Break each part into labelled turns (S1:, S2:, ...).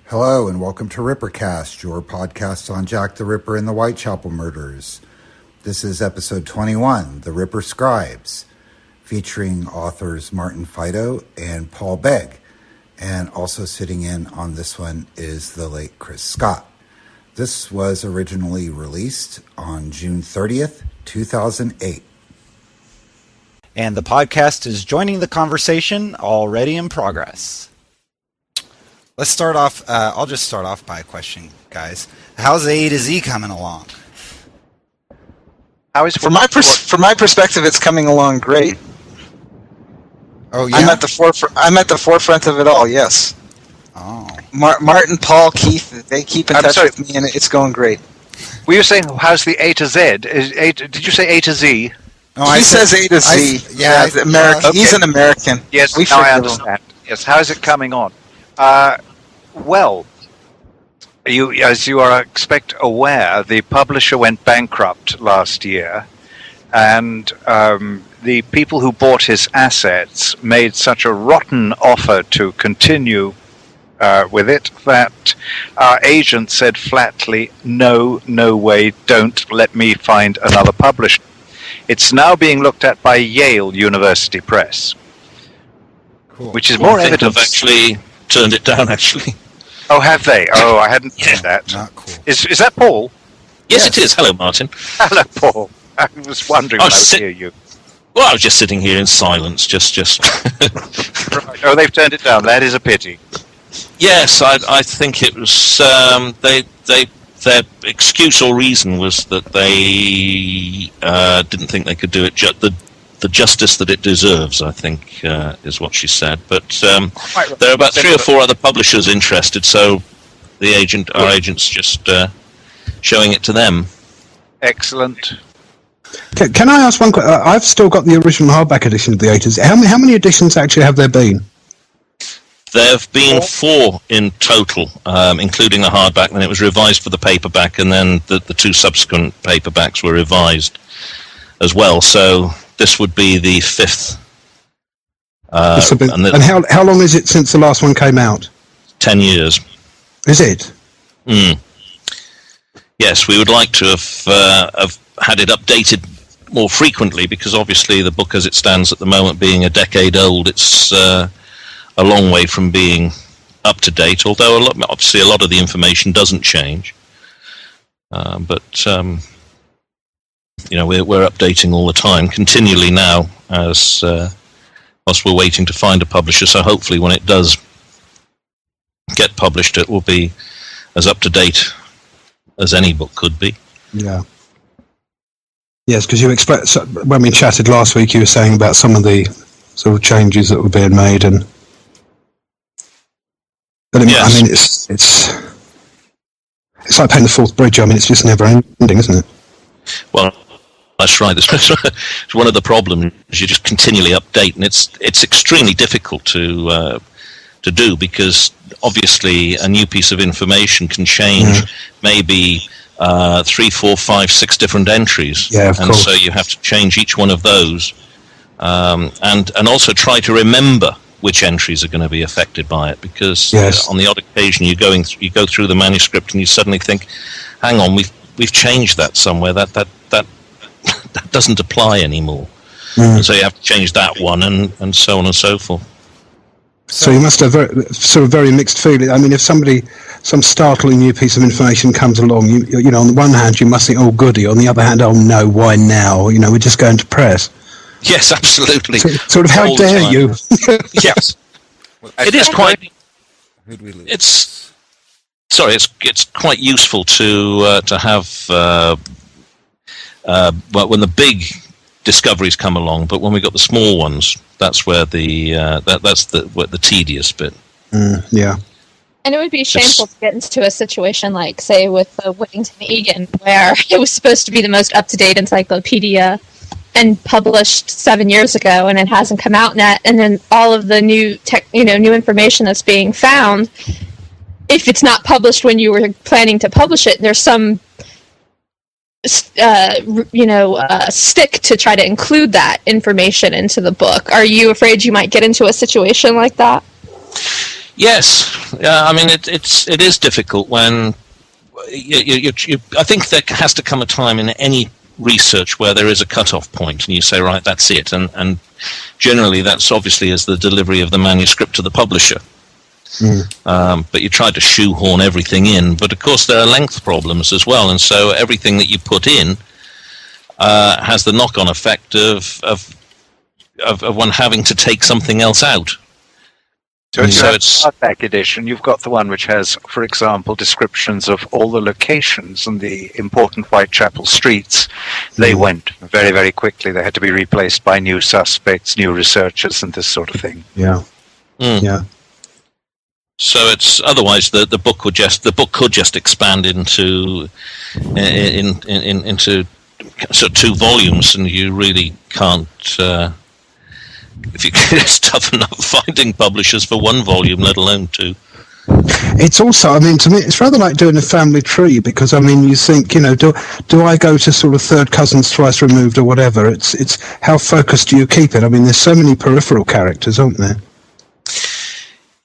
S1: Hello and welcome to Rippercast, your podcast on Jack the Ripper and the Whitechapel murders. This is episode 21, The Ripper Scribes, featuring authors Martin Fido and Paul Begg. And also sitting in on this one is the late Chris Scott. This was originally released on June 30th, 2008. And the podcast is joining the conversation already in progress. Let's start off, I'll just start off by a question, guys. How's the A to Z coming along?
S2: How is it
S3: from my perspective, it's coming along great.
S1: Oh, yeah?
S3: I'm at the forefront of it all, yes.
S1: Oh.
S3: Martin, Paul, Keith, they keep in touch with me, and it's going great.
S2: Were you saying, how's the A to Z? Did you say A to Z?
S3: No, he says A to Z. American. Okay. He's an American.
S2: Yes, now I understand. Yes, how is it coming on? Well, as you are aware, the publisher went bankrupt last year, and the people who bought his assets made such a rotten offer to continue with it that our agent said flatly, no way, don't let me find another publisher. It's now being looked at by Yale University Press, cool. Which is more evidence.
S4: I've actually turned it down, actually.
S2: Oh, have they? Oh, I hadn't seen that.
S1: Not cool.
S2: Is that Paul?
S4: Yes, it is. Hello, Martin.
S2: Hello, Paul. I was wondering when I would hear you.
S4: Well, I was just sitting here in silence, just...
S2: Right. Oh, they've turned it down. That is a pity.
S4: Yes, I think it was... their excuse or reason was that they didn't think they could do it the justice that it deserves, I think, is what she said. But there are about 3 or 4 other publishers interested, so our agent's just showing it to them.
S2: Excellent.
S5: Can I ask one question? I've still got the original hardback edition of the 80s. How many editions actually have there been?
S4: There have been 4 in total, including the hardback, and it was revised for the paperback, and then the 2 subsequent paperbacks were revised as well. So this would be the 5th.
S5: And how long is it since the last one came out?
S4: 10 years.
S5: Is it?
S4: Yes, we would like to have had it updated more frequently, because obviously the book as it stands at the moment, being a decade old, it's a long way from being up to date, although obviously a lot of the information doesn't change. But we're updating all the time, continually now, as we're waiting to find a publisher. So hopefully when it does get published, it will be as up to date as any book could be.
S5: Yeah. Yes, because when we chatted last week, you were saying about some of the sort of changes that were being made, and yes. I mean, it's like paying the fourth bridge. I mean, it's just never ending, isn't it?
S4: Well, that's right. It's one of the problems. You just continually update, and it's extremely difficult to do, because obviously a new piece of information can change maybe 3, 4, 5, 6 different entries.
S5: Yeah, of course.
S4: So you have to change each one of those, and also try to remember which entries are going to be affected by it, because on the odd occasion you go through the manuscript and you suddenly think, hang on, we've changed that somewhere, that doesn't apply anymore. And so you have to change that one, and so on and so forth.
S5: So you must have very mixed feeling. I mean, if some startling new piece of information comes along, you know, on the one hand you must think, oh goody, on the other hand, oh no, why now? You know, we're just going to press.
S4: Yes, absolutely.
S5: Sort of, how dare you?
S4: Yes. It is quite... It's quite useful to have... when the big discoveries come along, but when we got the small ones, that's where that's the tedious bit.
S5: Yeah.
S6: And it would be shameful to get into a situation like, say, with the Whittington Egan, where it was supposed to be the most up-to-date encyclopedia and published 7 years ago, and it hasn't come out yet. And then all of the new information that's being found, if it's not published when you were planning to publish it, there's some stick to try to include that information into the book. Are you afraid you might get into a situation like that?
S4: Yes, I mean it is difficult when I think there has to come a time in any research where there is a cut-off point, and you say, right, that's it, and generally that's obviously as the delivery of the manuscript to the publisher. But you try to shoehorn everything in, but of course there are length problems as well, and so everything that you put in has the knock-on effect of one having to take something else out.
S2: So it's hardback edition. You've got the one which has, for example, descriptions of all the locations and the important Whitechapel streets. They went very, very quickly. They had to be replaced by new suspects, new researchers, and this sort of thing.
S5: Yeah. Yeah.
S4: So it's otherwise the book could just expand into sort of 2 volumes, and you really can't. If you it's tough enough finding publishers for 1 volume, let alone 2.
S5: It's also, I mean, to me, it's rather like doing a family tree, because I mean, you think, you know, do I go to sort of third cousins twice removed or whatever? It's how focused do you keep it? I mean, there's so many peripheral characters, aren't there?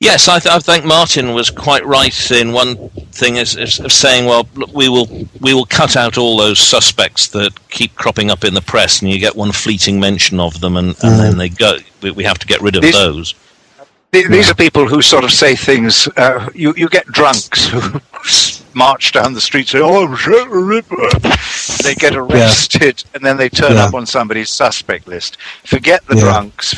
S4: Yes, I think Martin was quite right in one thing is saying, well, look, we will cut out all those suspects that keep cropping up in the press, and you get one fleeting mention of them, and then they go. We have to get rid of those.
S2: These are people who sort of say things. You get drunks who march down the street saying, "Oh, Ripper." They get arrested, and then they turn up on somebody's suspect list. Forget the drunks.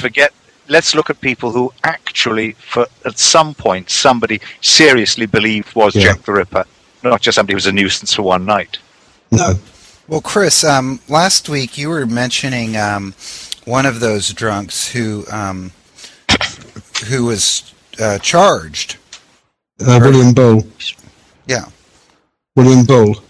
S2: Let's look at people who actually, at some point, somebody seriously believed was Jack the Ripper, not just somebody who was a nuisance for one night.
S5: No.
S7: Well, Chris, last week you were mentioning one of those drunks who was charged.
S5: William Bull.
S7: Yeah.
S5: William Bull.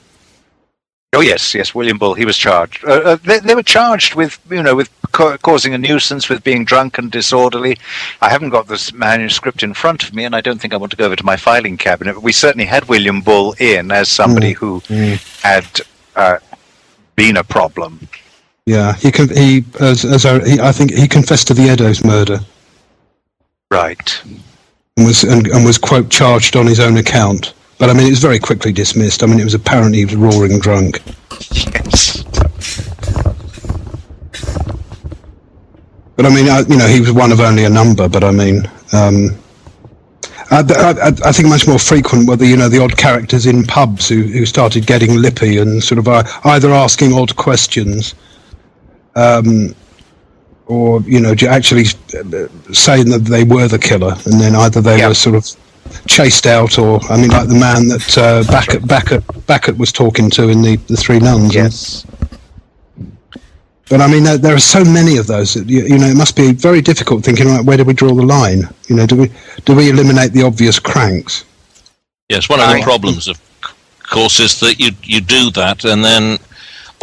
S2: Oh yes, William Bull. He was charged. They were charged with, with causing a nuisance, with being drunk and disorderly. I haven't got this manuscript in front of me, and I don't think I want to go over to my filing cabinet. But we certainly had William Bull in as somebody who had been a problem.
S5: Yeah, I think he confessed to the Eddowes murder.
S2: Right.
S5: And was quote charged on his own account. But I mean, it was very quickly dismissed. I mean, it was apparently he was roaring drunk.
S2: Yes.
S5: But I mean, he was one of only a number. But I mean, I think much more frequent were the odd characters in pubs who started getting lippy and sort of either asking odd questions, or actually saying that they were the killer, and then either they were sort of chased out, or I mean, like the man that Beckett was talking to in the Three Nuns.
S2: Yes.
S5: But I mean, there are so many of those. It must be very difficult thinking, right, where do we draw the line? Do we eliminate the obvious cranks?
S4: Yes, one of the problems, of course, is that you do that, and then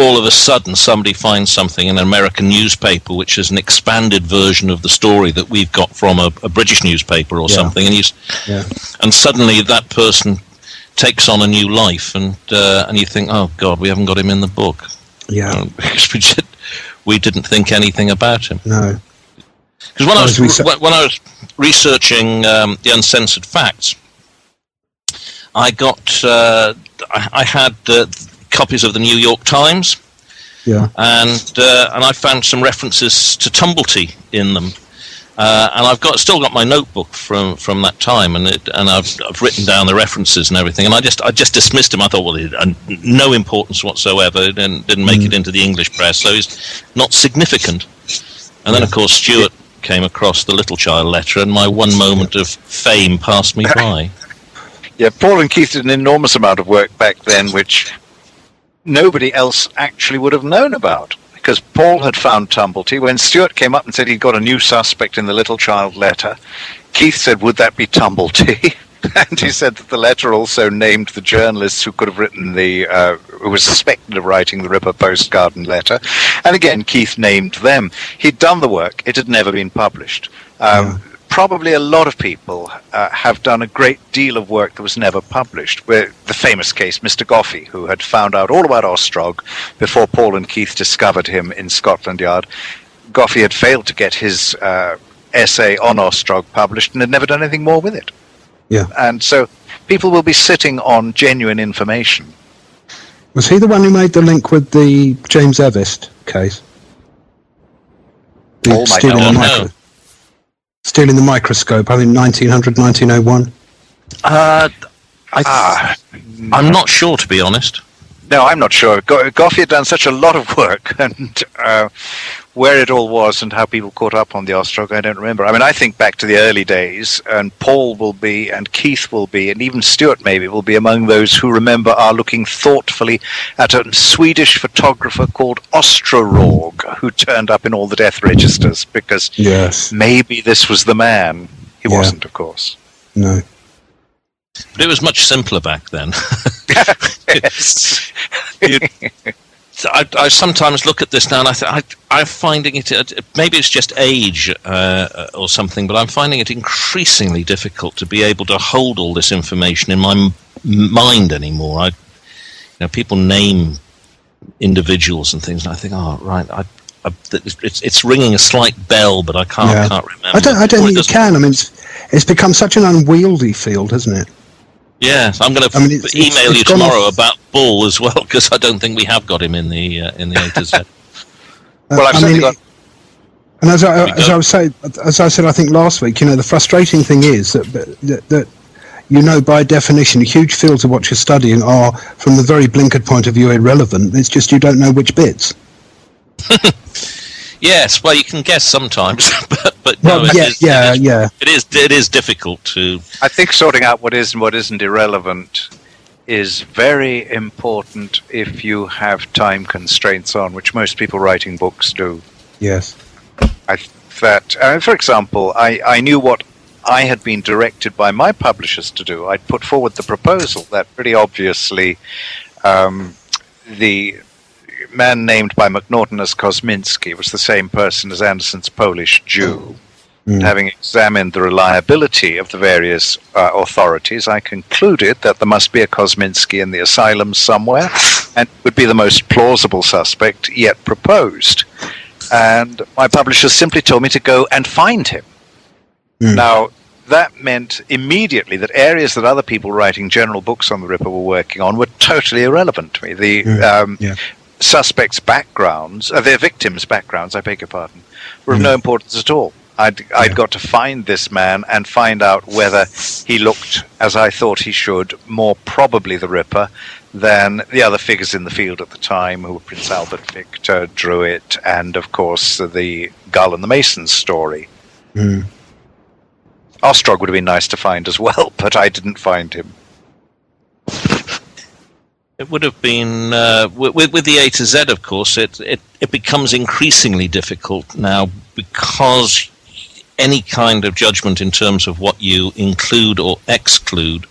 S4: all of a sudden somebody finds something in an American newspaper which is an expanded version of the story that we've got from a British newspaper or something, and suddenly that person takes on a new life, and you think, oh God, we haven't got him in the book.
S5: Yeah,
S4: because we didn't think anything about him.
S5: No,
S4: because when I was researching the Uncensored Facts, I got I had copies of the New York Times, and I found some references to Tumblety in them, and I've still got my notebook from that time, and I've written down the references and everything, and I just dismissed him. I thought, well, it had no importance whatsoever, and didn't make it into the English press, so he's not significant. And then, of course, Stuart came across the Little Child letter, and my one moment of fame passed me by.
S2: Yeah, Paul and Keith did an enormous amount of work back then, which nobody else actually would have known about, because Paul had found Tumblety. When Stuart came up and said he'd got a new suspect in the Little Child letter, Keith said, would that be Tumblety? And he said that the letter also named the journalists who could have written who was suspected of writing the Ripper postcard and letter. And again, Keith named them. He'd done the work. It had never been published. Probably a lot of people have done a great deal of work that was never published. The famous case, Mr. Goffey, who had found out all about Ostrog before Paul and Keith discovered him in Scotland Yard. Goffey had failed to get his essay on Ostrog published and had never done anything more with it.
S5: Yeah.
S2: And so people will be sitting on genuine information.
S5: Was he the one who made the link with the James Evist case?
S2: Oh my God.
S5: Stealing the microscope, I mean 1900, 1901?
S4: I'm not sure, to be honest.
S2: No, I'm not sure. Goffey had done such a lot of work, and where it all was and how people caught up on the Ostrog, I don't remember. I mean, I think back to the early days, and Paul will be, and Keith will be, and even Stuart maybe will be among those who remember are looking thoughtfully at a Swedish photographer called Ostrorog, who turned up in all the death registers, because maybe this was the man. He wasn't, of course.
S5: No.
S4: But it was much simpler back then. I sometimes look at this now and I'm finding it, maybe it's just age or something, but I'm finding it increasingly difficult to be able to hold all this information in my mind anymore. People name individuals and things, and I think, oh, right, it's ringing a slight bell, but I can't remember.
S5: I don't think you can. I mean, it's become such an unwieldy field, hasn't it?
S4: Yeah, I'm going to email you tomorrow about Bull as well, because I don't think we have got him in the A to Z.
S2: Well, I've certainly got.
S5: And as I said, I think last week, the frustrating thing is that by definition, huge fields of what you're studying are, from the very blinkered point of view, irrelevant. It's just you don't know which bits.
S4: Yes, well, you can guess sometimes, but
S5: no,
S4: it is difficult to.
S2: I think sorting out what is and what isn't irrelevant is very important if you have time constraints on, which most people writing books do.
S5: Yes.
S2: For example, I knew what I had been directed by my publishers to do. I'd put forward the proposal that pretty obviously the man named by McNaughton as Kosminski was the same person as Anderson's Polish Jew. Having examined the reliability of the various authorities, I concluded that there must be a Kosminski in the asylum somewhere, and would be the most plausible suspect yet proposed. And my publishers simply told me to go and find him. Now, that meant immediately that areas that other people writing general books on the Ripper were working on were totally irrelevant to me. The suspects' backgrounds, their victims' backgrounds, I beg your pardon, were of no importance at all. I'd got to find this man and find out whether he looked, as I thought he should, more probably the Ripper than the other figures in the field at the time, who were Prince Albert Victor, Druitt, and, of course, the Gull and the Masons story. Ostrog would have been nice to find as well, but I didn't find him.
S4: It would have been, with the A to Z, of course, it becomes increasingly difficult now, because any kind of judgment in terms of what you include or exclude,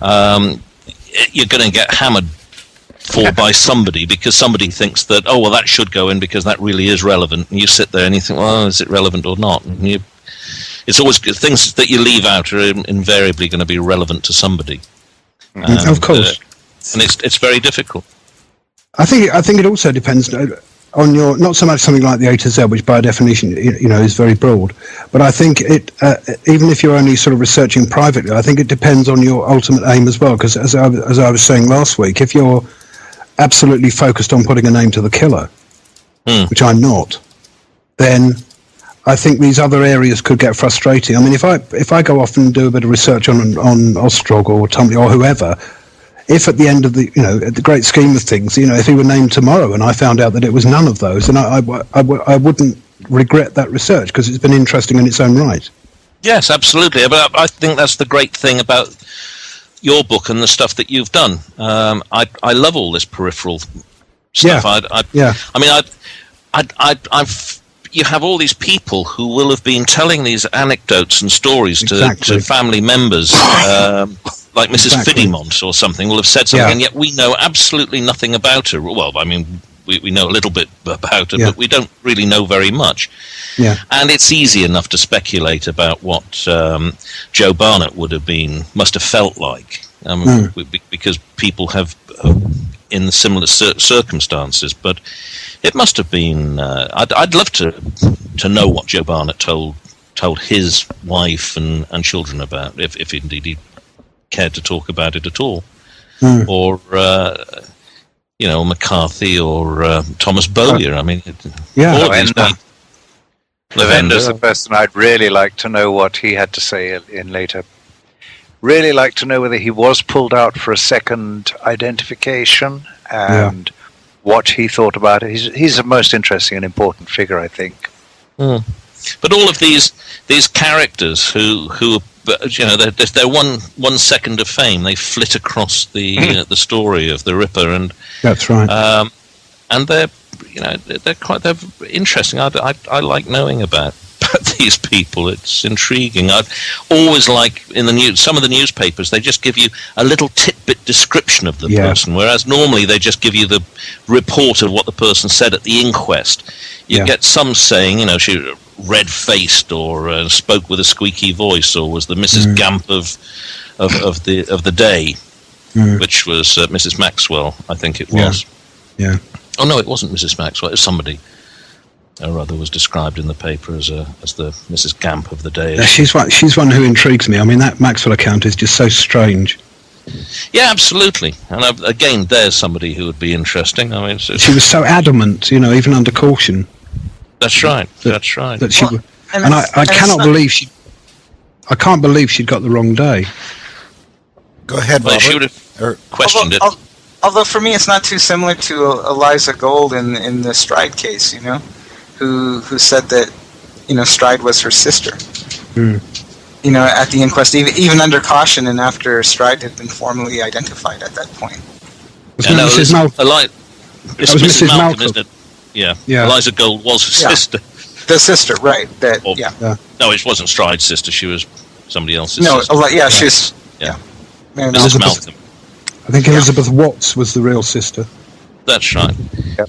S4: you're going to get hammered for by somebody, because somebody thinks that, oh, well, that should go in because that really is relevant. And you sit there and you think, well, is it relevant or not? And it's always things that you leave out are invariably going to be relevant to somebody.
S5: Of course.
S4: And it's very difficult.
S5: I think it also depends on your, not so much something like the A to Z, which by definition is very broad, but I think it even if you're only sort of researching privately, I think it depends on your ultimate aim as well. Because as I was saying last week, if you're absolutely focused on putting a name to the killer, which I'm not, then I think these other areas could get frustrating. I mean, if I go off and do a bit of research on Ostrog or Tumley or whoever, if at the end of at the great scheme of things, if he were named tomorrow and I found out that it was none of those, then I wouldn't regret that research, because it's been interesting in its own right.
S4: Yes, absolutely. But I think that's the great thing about your book and the stuff that you've done. I love all this peripheral stuff. You have all these people who will have been telling these anecdotes and stories to family members, like Mrs. Fidimont or something, will have said something, and yet we know absolutely nothing about her. Well, I mean, we know a little bit about her, but we don't really know very much. Yeah. And it's easy enough to speculate about what Joe Barnett must have felt like, because people have in similar circumstances. But it must have been. I'd love to know what Joe Barnett told told his wife and children about, if indeed he cared to talk about it at all. Or, McCarthy or Thomas Bowyer. I mean, all of these guys.
S2: Lavender's the person I'd really like to know what he had to say in later. Really like to know whether he was pulled out for a second identification and what he thought about it. He's the most interesting and important figure, I think.
S4: But all of these characters who they're 1 second of fame. They flit across the story of the Ripper, and
S5: that's right.
S4: And they're interesting. I like knowing about these people. It's intriguing. I'd always like in the news. Some of the newspapers, they just give you a little tidbit description of the person, whereas normally they just give you the report of what the person said at the inquest. You get some saying, she red-faced or spoke with a squeaky voice, or was the Mrs. Gamp of the day, which was Mrs. Maxwell, I think it was.
S5: Yeah.
S4: Oh no, it wasn't Mrs. Maxwell. It was somebody or other was described in the paper as the Mrs. Gamp of the day.
S5: Yeah, she's one who intrigues me. I mean, that Maxwell account is just so strange.
S4: Yeah, absolutely. And again, there's somebody who would be interesting. I mean,
S5: she was so adamant, even under caution.
S4: That's right. That's right.
S5: That she I cannot believe she. I can't believe she'd got the wrong day.
S1: Go ahead,
S4: well,
S1: Robert.
S4: She would have questioned it.
S3: Although for me, it's not too similar to Eliza Gold in the Stride case, who said that, Stride was her sister. At the inquest, even under caution and after Stride had been formally identified at that point.
S5: Was Mrs. Malcolm?
S4: That was Mrs. Malcolm, isn't it? Yeah. Eliza Gold was her sister.
S3: The sister, right?
S4: No, it wasn't Stride's sister. She was somebody else's sister.
S3: She's
S4: Mrs. Malcolm.
S5: I think Elizabeth Watts was the real sister.
S4: That's right.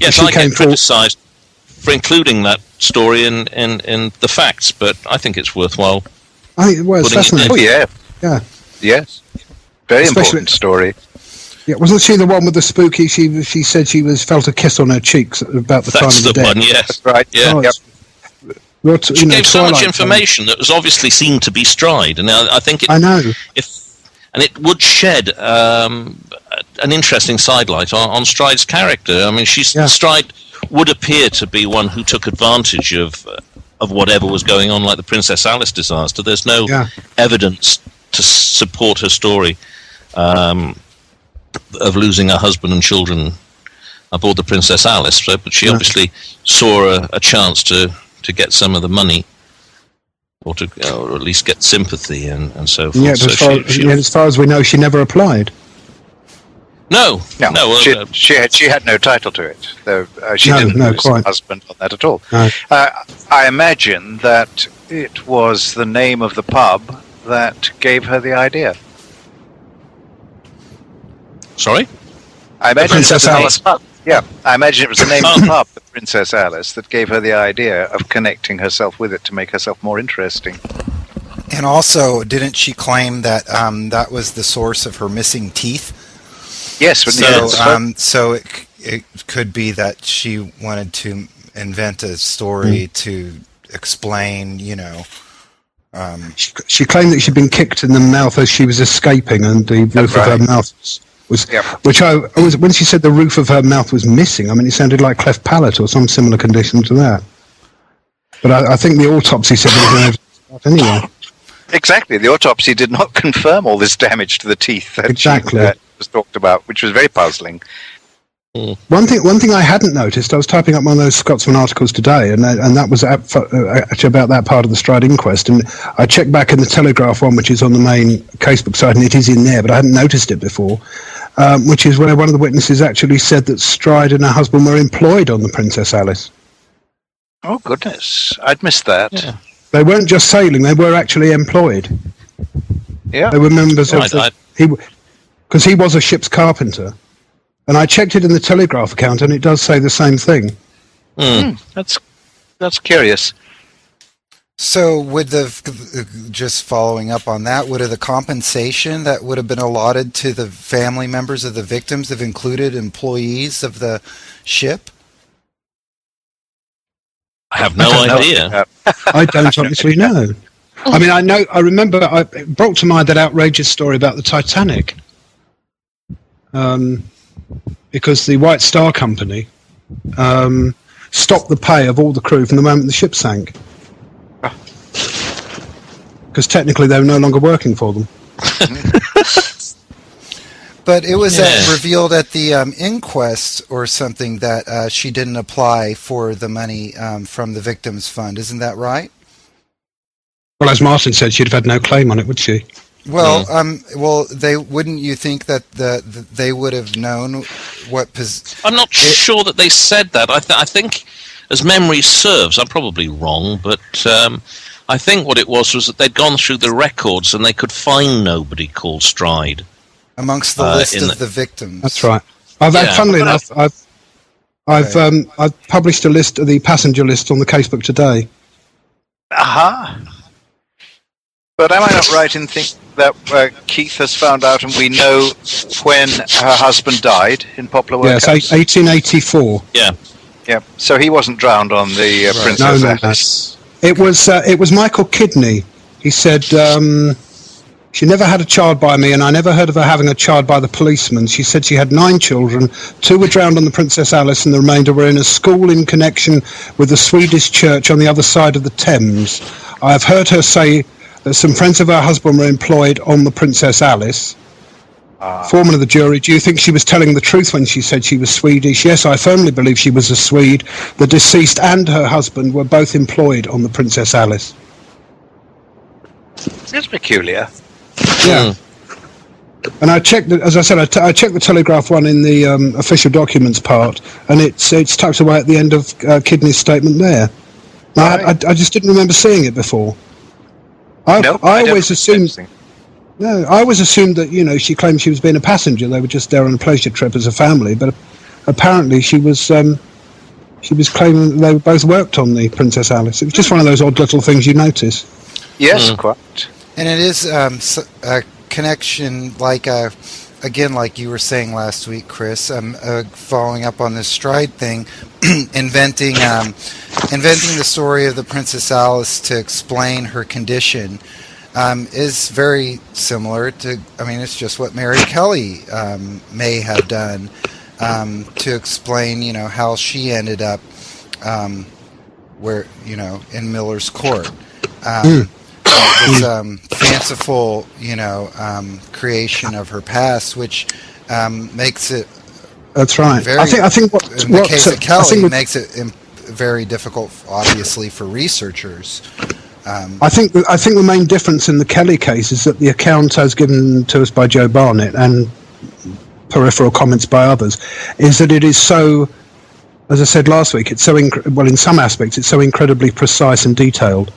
S4: Yes, I get criticised for including that story in the facts, but I think it's worthwhile.
S5: I think it was fascinating.
S2: Oh yeah. Yes. Very important story.
S5: Yeah, wasn't she the one with the spooky? She said she felt a kiss on her cheeks at about the time of the day.
S4: That's the one. Yes,
S2: right.
S4: Yeah. She gave so much information that was obviously seen to be Stride, and I think it.
S5: I know.
S4: And it would shed an interesting sidelight on Stride's character. I mean, Stride would appear to be one who took advantage of whatever was going on, like the Princess Alice disaster. There's no evidence to support her story of losing her husband and children aboard the Princess Alice, but she obviously saw a chance to get some of the money, or at least get sympathy and so forth.
S5: Yeah, as far as we know, she never applied.
S4: No.
S2: She had no title to it. Though she didn't lose her husband on that at all.
S5: No.
S2: I imagine that it was the name of the pub that gave her the idea.
S4: Sorry?
S2: I imagine
S3: Princess Alice pub.
S2: Yeah, I imagine it was the name of the pub, the Princess Alice, that gave her the idea of connecting herself with it to make herself more interesting.
S7: And also, didn't she claim that that was the source of her missing teeth?
S2: Yes,
S7: so it could be that she wanted to invent a story to explain,
S5: She claimed that she'd been kicked in the mouth as she was escaping, and the roof of her mouth was when she said the roof of her mouth was missing. I mean, it sounded like cleft palate or some similar condition to that. But I think the autopsy said it was anyway.
S2: Exactly, the autopsy did not confirm all this damage to the teeth that was talked about, which was very puzzling.
S5: One thing I hadn't noticed, I was typing up one of those Scotsman articles today, and that was actually about that part of the Stride inquest, and I checked back in the Telegraph one, which is on the main casebook side, and it is in there, but I hadn't noticed it before, which is where one of the witnesses actually said that Stride and her husband were employed on the Princess Alice.
S2: Oh, goodness. I'd missed that.
S5: Yeah. They weren't just sailing, they were actually employed.
S2: Yeah.
S5: They were members of because he was a ship's carpenter. And I checked it in the Telegraph account, and it does say the same thing.
S2: That's curious.
S7: So would just following up on that, would the compensation that would have been allotted to the family members of the victims have included employees of the ship?
S4: I have no idea.
S5: I don't honestly know. I mean, I remember it brought to mind that outrageous story about the Titanic. Because the White Star Company stopped the pay of all the crew from the moment the ship sank. Because technically they were no longer working for them.
S7: But it was revealed at the inquest or something that she didn't apply for the money from the victims' fund. Isn't that right?
S5: Well, as Martin said, she'd have had no claim on it, would she?
S7: Well, they wouldn't you think that they would have known what?
S4: I'm not sure that they said that. I think, as memory serves, I'm probably wrong, but I think what it was that they'd gone through the records and they could find nobody called Stride
S7: amongst the list of the victims.
S5: That's right. Funnily enough, I've published a list of the passenger list on the casebook today.
S2: Aha. But am I not right in thinking that Keith has found out, and we know when her husband died in Poplar Workhouse?
S5: Yes, 1884.
S4: Yeah.
S2: Yeah. So he wasn't drowned on the Princess Alice.
S5: No. It was Michael Kidney. He said, she never had a child by me, and I never heard of her having a child by the policeman. She said she had 9 children. 2 were drowned on the Princess Alice, and the remainder were in a school in connection with the Swedish church on the other side of the Thames. I have heard her say that some friends of her husband were employed on the Princess Alice. Foreman of the jury, do you think she was telling the truth when she said she was Swedish? Yes, I firmly believe she was a Swede. The deceased and her husband were both employed on the Princess Alice.
S2: It's peculiar.
S5: Yeah. And I checked, as I said, I checked the Telegraph one in the official documents part, and it's tucked away at the end of Kidney's statement there. Right. I just didn't remember seeing it before. I always assumed. No, I always assumed that she claimed she was being a passenger. They were just there on a pleasure trip as a family, but apparently she was claiming that they both worked on the Princess Alice. It was just one of those odd little things you notice.
S2: Yes, quite.
S7: And it is a connection, like like you were saying last week, Chris. Following up on this Stride thing, inventing the story of the Princess Alice to explain her condition is very similar to. I mean, it's just what Mary Kelly may have done to explain, how she ended up where in Miller's Court. This fanciful, creation of her past, which makes it.
S5: That's right. I think
S7: in the case of Kelly, makes it very difficult, obviously, for researchers.
S5: I think the main difference in the Kelly case is that the account as given to us by Joe Barnett and peripheral comments by others is that it is so. As I said last week, it's so in some aspects it's so incredibly precise and detailed.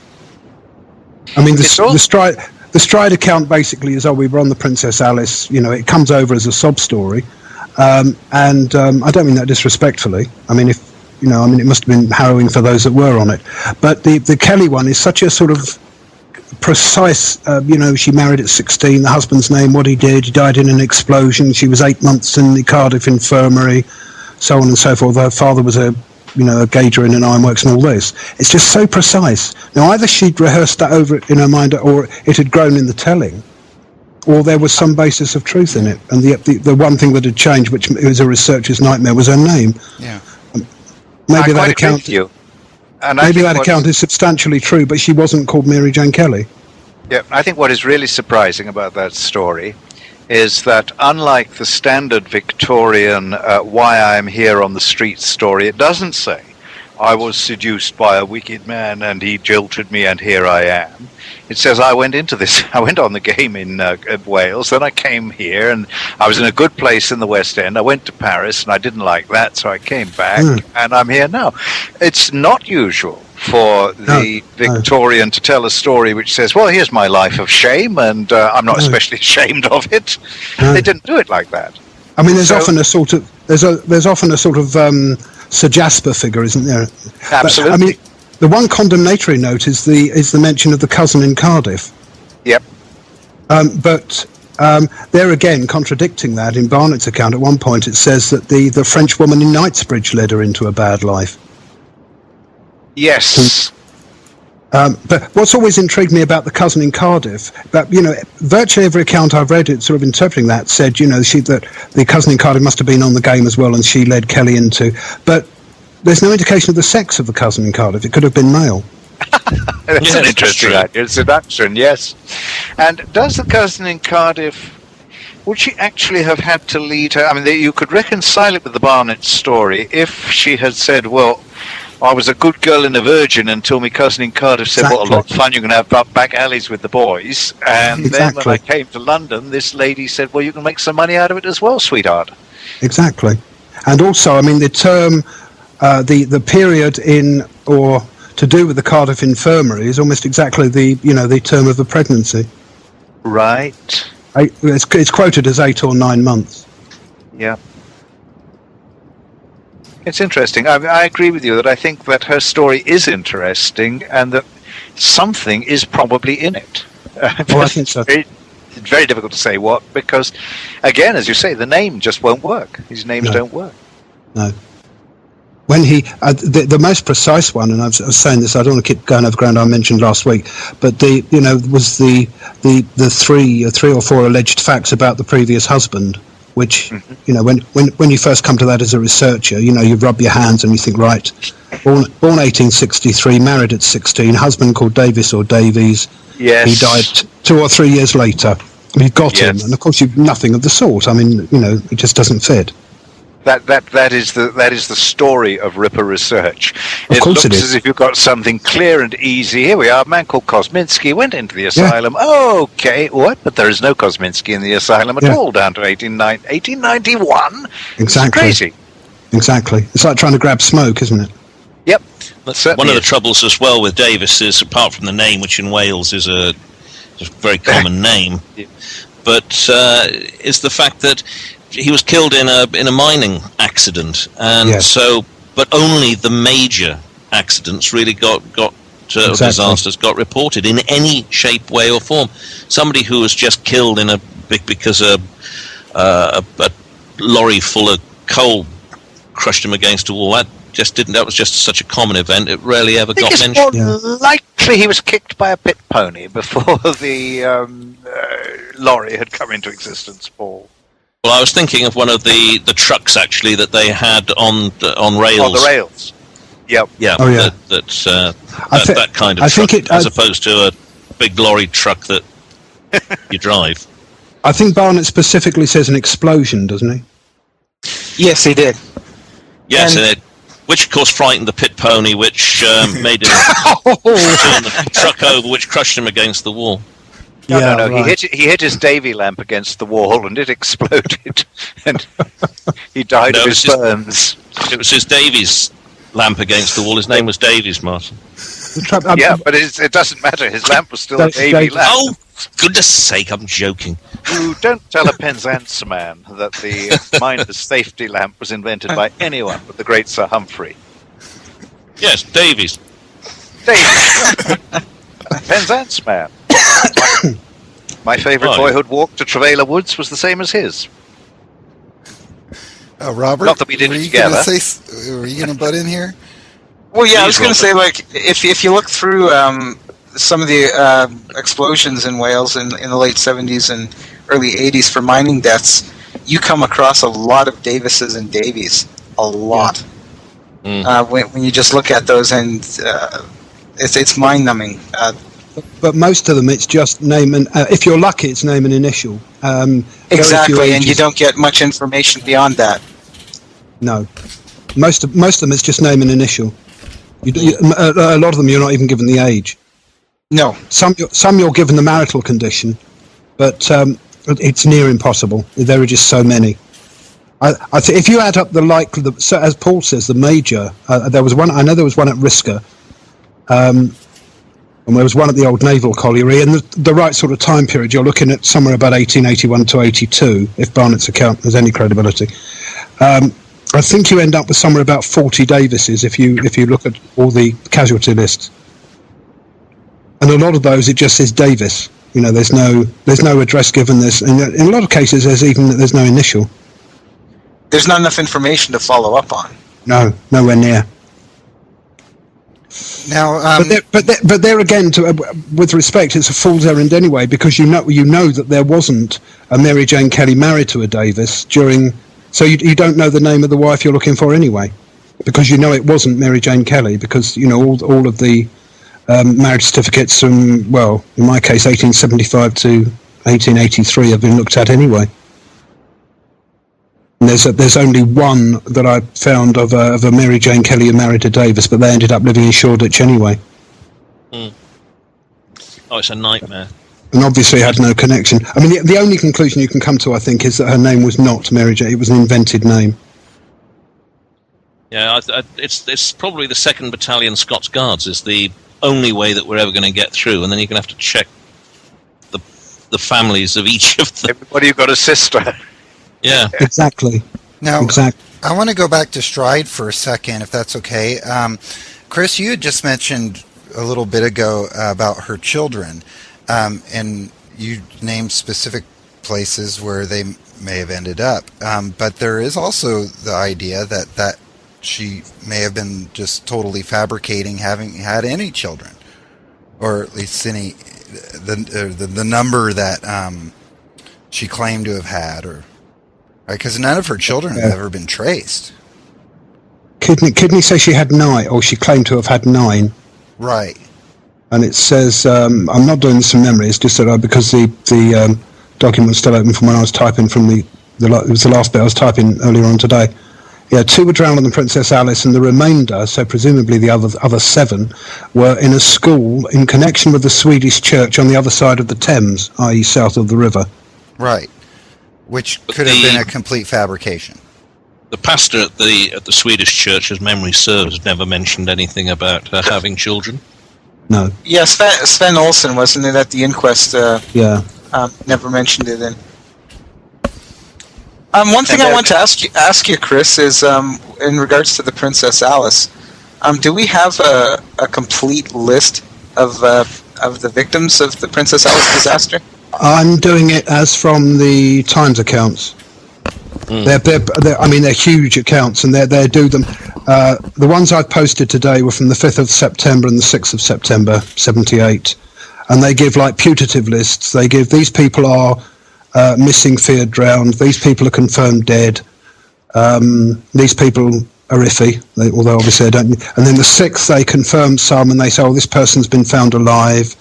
S5: I mean, the Stride account basically is, we were on the Princess Alice. It comes over as a sob story, and I don't mean that disrespectfully. I mean, it must have been harrowing for those that were on it. But the Kelly one is such a sort of precise. She married at 16. The husband's name, what he did. He died in an explosion. She was 8 months in the Cardiff infirmary, so on and so forth. Her father was a gauger in an ironworks and all this. It's just so precise. Now, either she'd rehearsed that over in her mind, or it had grown in the telling, or there was some basis of truth in it. And the one thing that had changed, which was a researcher's nightmare, was her name.
S7: Yeah.
S5: Maybe that account is substantially true, but she wasn't called Mary Jane Kelly.
S2: Yeah, I think what is really surprising about that story is that unlike the standard Victorian why I'm here on the street story, it doesn't say, I was seduced by a wicked man and he jilted me and here I am. It says I went on the game in Wales, then I came here and I was in a good place in the West End. I went to Paris and I didn't like that, so I came back and I'm here now. It's not usual for the Victorian to tell a story which says, well, here's my life of shame and I'm not especially ashamed of it. They didn't do it like that.
S5: I mean, there's often a sort of Sir Jasper figure, isn't there?
S2: Absolutely.
S5: But, I mean, the one condemnatory note is the mention of the cousin in Cardiff.
S2: Yep.
S5: But there again, contradicting that, in Barnett's account, at one point it says that the French woman in Knightsbridge led her into a bad life.
S2: Yes.
S5: But what's always intrigued me about the cousin in Cardiff, that virtually every account I've read, it sort of interpreting that said, that the cousin in Cardiff must have been on the game as well, and she led Kelly into. But there's no indication of the sex of the cousin in Cardiff. It could have been male.
S2: That's an interesting idea. Seduction, yes. And does the cousin in Cardiff? Would she actually have had to lead her? I mean, you could reconcile it with the Barnett story if she had said, well, I was a good girl and a virgin until my cousin in Cardiff said, what a lot of fun you're going to have back alleys with the boys. And then when I came to London, this lady said, well, you can make some money out of it as well, sweetheart.
S5: Exactly. And also, I mean, the term, the period in, or to do with the Cardiff infirmary is almost exactly the term of the pregnancy.
S2: Right.
S5: It's quoted as 8 or 9 months.
S2: Yeah. It's interesting. I agree with you that I think that her story is interesting and that something is probably in it.
S5: I think so.
S2: It's very difficult to say what, because, again, as you say, the name just won't work. These names don't work.
S5: No. When he, the most precise one, and I was saying this, I don't want to keep going over ground I mentioned last week, but was the 3 or 4 alleged facts about the previous husband, which, when you first come to that as a researcher, you rub your hands and you think, right, born 1863, married at 16, husband called Davis or Davies.
S2: Yes.
S5: He died 2 or 3 years later. You've got him, and of course you've nothing of the sort. I mean, it just doesn't fit.
S2: That is the story of Ripper research.
S5: Of course
S2: it looks as if you've got something clear and easy. Here we are, a man called Kosminski went into the asylum. Yeah. Okay, what? But there is no Kosminski in the asylum at all down to 1891.
S5: Exactly.
S2: It's crazy.
S5: Exactly. It's like trying to grab smoke, isn't it?
S2: Yep.
S4: One of the troubles as well with Davis is, apart from the name, which in Wales is a very common name, but is the fact that he was killed in a mining accident, and but only the major accidents really got disasters got reported in any shape, way, or form. Somebody who was just killed because a lorry full of coal crushed him against a wall. That was just such a common event. It rarely ever got mentioned.
S2: It's more likely he was kicked by a pit pony before the lorry had come into existence, Paul.
S4: Well, I was thinking of one of the trucks actually that they had on rails.
S2: On the rails. Yep.
S4: Yeah.
S5: Oh, yeah.
S4: That kind of truck, as opposed to a big lorry truck that you drive.
S5: I think Barnett specifically says an explosion, doesn't he?
S3: Yes, he did.
S4: Yes, which of course frightened the pit pony, which made him turn the truck over, which crushed him against the wall.
S2: No. Right. He hit his Davy lamp against the wall, and it exploded, and he died of his burns.
S4: It was his Davies lamp against the wall. His name was Davies, Martin.
S2: But it doesn't matter. His lamp was still a Davy lamp.
S4: Oh, goodness sake! I'm joking.
S2: You don't tell a Penzance man that the miner's safety lamp was invented by anyone but the great Sir Humphrey.
S4: Yes, Davies.
S2: Penzance man. My favourite boyhood walk to Trevela Woods was the same as his.
S7: Robert,
S2: not that we did it together.
S7: Were you going to butt in here?
S3: Well, yeah, I was going to say, like, if you look through some of the explosions in Wales in the late 70s and early 80s for mining deaths, you come across a lot of Davises and Davies. A lot. Yeah. When you just look at those, and it's mind-numbing.
S5: But most of them, it's just name and if you're lucky, it's name and initial.
S3: Exactly, and you don't get much information beyond that.
S5: No, most of them, it's just name and initial. A lot of them, you're not even given the age.
S3: No,
S5: some you're given the marital condition, but it's near impossible. There are just so many. I think if you add up so as Paul says, the major. There was one. I know there was one at Risker. And there was one at the old Naval Colliery, and the right sort of time period, you're looking at somewhere about 1881 to 82, if Barnett's account has any credibility. I think you end up with somewhere about 40 Davises if you look at all the casualty lists. And a lot of those, it just says Davis. There's no address given. In a lot of cases, there's no initial.
S3: There's not enough information to follow up on.
S5: No, nowhere near.
S7: Now,
S5: but there again, with respect, it's a fool's errand anyway, because you know that there wasn't a Mary Jane Kelly married to a Davis during. So you don't know the name of the wife you're looking for anyway, because you know it wasn't Mary Jane Kelly, because you know all of the marriage certificates from, well, in my case, 1875 to 1883 have been looked at anyway. And there's only one that I found of a Mary Jane Kelly who married to Davis, but they ended up living in Shoreditch anyway.
S4: Oh, it's a nightmare.
S5: And obviously had no connection. I mean, the only conclusion you can come to, I think, is that her name was not Mary Jane. It was an invented name.
S4: Yeah, it's probably the 2nd Battalion Scots Guards is the only way that we're ever going to get through, and then you're going to have to check the families of each of them.
S2: Everybody got a sister.
S4: Yeah,
S5: exactly.
S7: Now, I want to go back to Stride for a second, if that's okay. Chris, you had just mentioned a little bit ago about her children, and you named specific places where they may have ended up. But there is also the idea that she may have been just totally fabricating having had any children, or at least any the number that she claimed to have had, or because none of her children have ever been traced.
S5: Kidney says she had 9, or she claimed to have had 9.
S7: Right.
S5: And it says, I'm not doing this from memory, it's just that because the document was still open from when I was typing from it was the last bit I was typing earlier on today. Yeah, 2 were drowned on the Princess Alice, and the remainder, so presumably the other 7, were in a school in connection with the Swedish church on the other side of the Thames, i.e. south of the river.
S7: Right. Which could have been a complete fabrication.
S4: The pastor at the Swedish church, as memory serves, never mentioned anything about her having children.
S5: No.
S3: Yeah, Sven Olsen, wasn't it, at the inquest?
S5: Yeah.
S3: Never mentioned it. One thing I want to ask you, Chris, is in regards to the Princess Alice. Do we have a complete list of the victims of the Princess Alice disaster?
S5: I'm doing it as from the Times accounts. They're huge accounts, and they do them. The ones I've posted today were from the 5th of September and the 6th of September, 78. And they give, like, putative lists. They give, these people are missing, feared, drowned. These people are confirmed dead. These people are iffy, although obviously they don't. And then the 6th, they confirm some, and they say, oh, this person's been found alive.